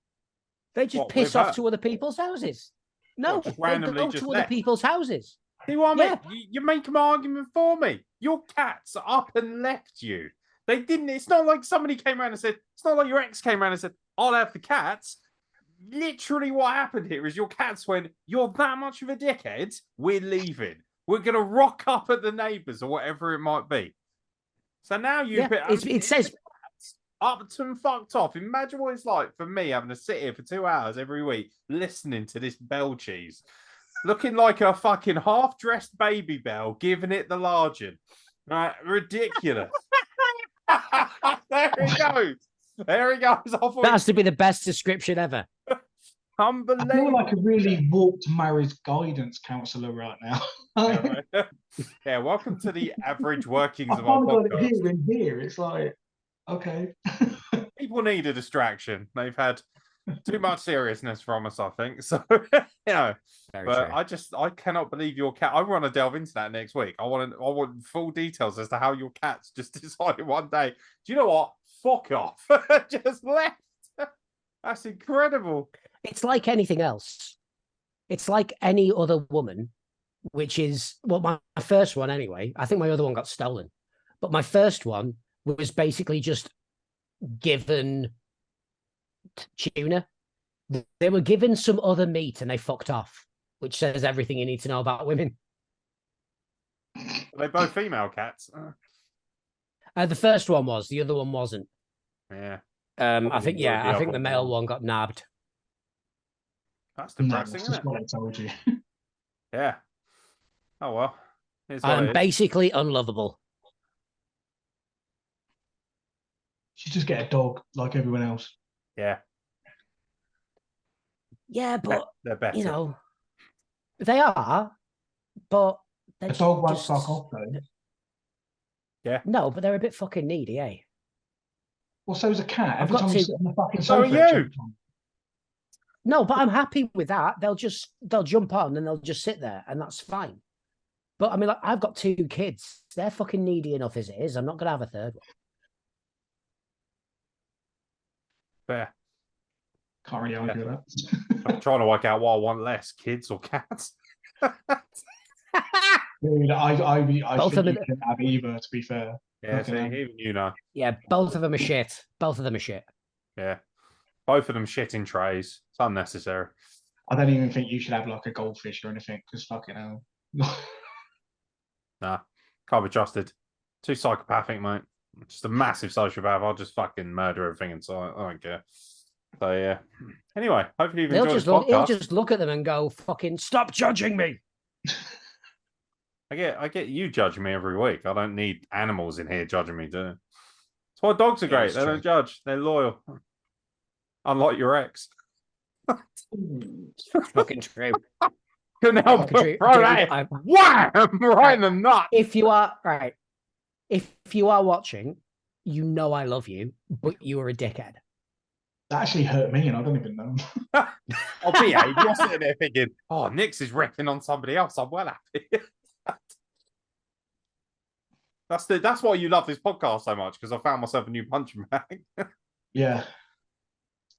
They just piss off to other people's houses. No, they go to other people's houses. See what I mean? You make an argument for me. Your cats up and left you. They didn't. It's not like somebody came around and said, it's not like your ex came around and said, I'll have the cats. Literally what happened here is your cats went, you're that much of a dickhead, we're leaving. We're going to rock up at the neighbours or whatever it might be. So now you it says up to fucked off. Imagine what it's like for me having to sit here for 2 hours every week listening to this bell cheese, looking like a fucking half-dressed baby bell, giving it the largin. Right, ridiculous. There he goes. There he goes. that has to be the best description ever. Unbelievable. I feel like a really warped marriage guidance counsellor right now. Yeah, right. Yeah, welcome to the average workings I of our finally got it podcast. here and here. It's like, okay. People need a distraction. They've had too much seriousness from us, I think. So, you know, Very but true. I cannot believe your cat. I want to delve into that next week. I want full details as to how your cat's just decided one day, do you know what? Fuck off. Just left. That's incredible. It's like anything else. It's like any other woman, which is, well, my first one anyway. I think my other one got stolen. But my first one was basically just given tuna. They were given some other meat and they fucked off, which says everything you need to know about women. They're both female cats. The first one was, the other one wasn't. Yeah. I think the male one. one got nabbed. That's No, depressing, that's isn't just it? what I told you. Yeah. Oh well. Here's what it is. Basically unlovable. You just get a dog like everyone else. Yeah. Yeah, but they're better. you know, they are, but A dog won't fuck off though. Yeah. No, but they're a bit fucking needy, eh? Well, so is a cat. I've Every got time to- you sit on the fucking So are sofa. you. No, but I'm happy with that. They'll jump on and they'll just sit there, and that's fine. But I mean, like, I've got 2 kids. They're fucking needy enough as it is. I'm not gonna have a third one. Fair. Can't really argue with I'm trying to work out what I want less, kids or cats. Dude, I Both think of you them- can have either, to be fair. Yeah, Okay. see, even you know. Yeah, both of them are shit. Both of them are shit. Yeah. Both of them shit in trays. It's unnecessary. I don't even think you should have like a goldfish or anything, because fucking hell. Nah. Can't be trusted. Too psychopathic, mate. Just a massive sociopath. I'll just fucking murder everything inside. I don't care. So yeah. Anyway, hopefully you've enjoyed this He'll podcast. just look at them and go, fucking stop judging me. I get you judging me every week. I don't need animals in here judging me, do I? That's why dogs are great. it's They true. don't judge. They're loyal. Unlike your ex. Fucking true. Couldn't help Fucking but true. throw Dude, that wham! Right in the nut. If you are watching, you know I love you, but you are a dickhead. That actually hurt me, and I don't even know. I'll behave. You're sitting there thinking, oh, Nick's is wrecking on somebody else. I'm well happy. That's why you love this podcast so much, because I found myself a new punching bag. Yeah.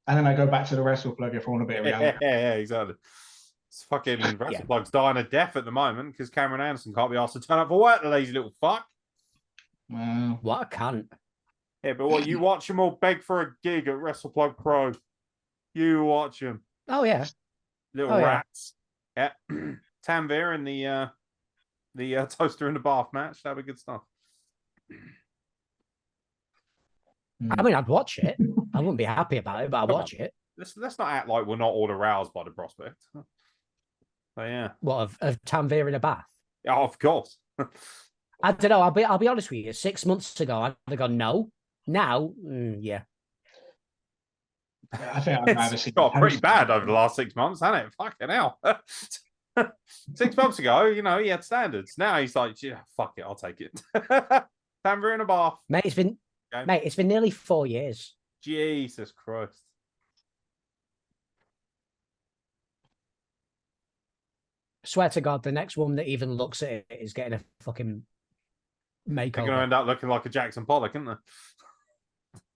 And then I go back to the wrestle plug if I want a bit of reality. Yeah, exactly. It's fucking wrestle plug's dying a death at the moment because Cameron Anderson can't be asked to turn up for work, the lazy little fuck. Wow. What a cunt. Yeah, but what, you watch them all beg for a gig at WrestlePlug Pro. You watch them. Oh yeah. Little rats. Yeah. Tanvir and the toaster in the bath match. That'd be good stuff. I mean, I'd watch it. I wouldn't be happy about it, but I'd watch it. Let's not act like we're not all aroused by the prospect. But yeah. What, of Tanvir in a bath? Yeah, of course. I don't know. I'll be honest with you. 6 months ago, I'd have gone no. Now, yeah. I think I'd rather It's see got the pretty post- bad over the last 6 months, hasn't it? Fucking hell. 6 months ago, you know, he had standards. Now he's like, yeah, fuck it, I'll take it. Tanvir in a bath. Mate, it's been nearly 4 years. Jesus Christ. Swear to God, the next woman that even looks at it is getting a fucking They're going to makeover. end up looking like a Jackson Pollock, aren't they?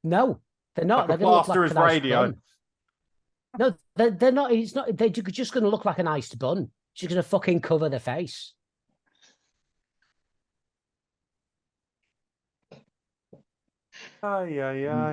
No, they're not. Like a They're going to look plaster like his a nice radio. bun. No, they're not. It's not. They're just going to look like an iced bun. She's going to fucking cover the face. Ay, ay, ay.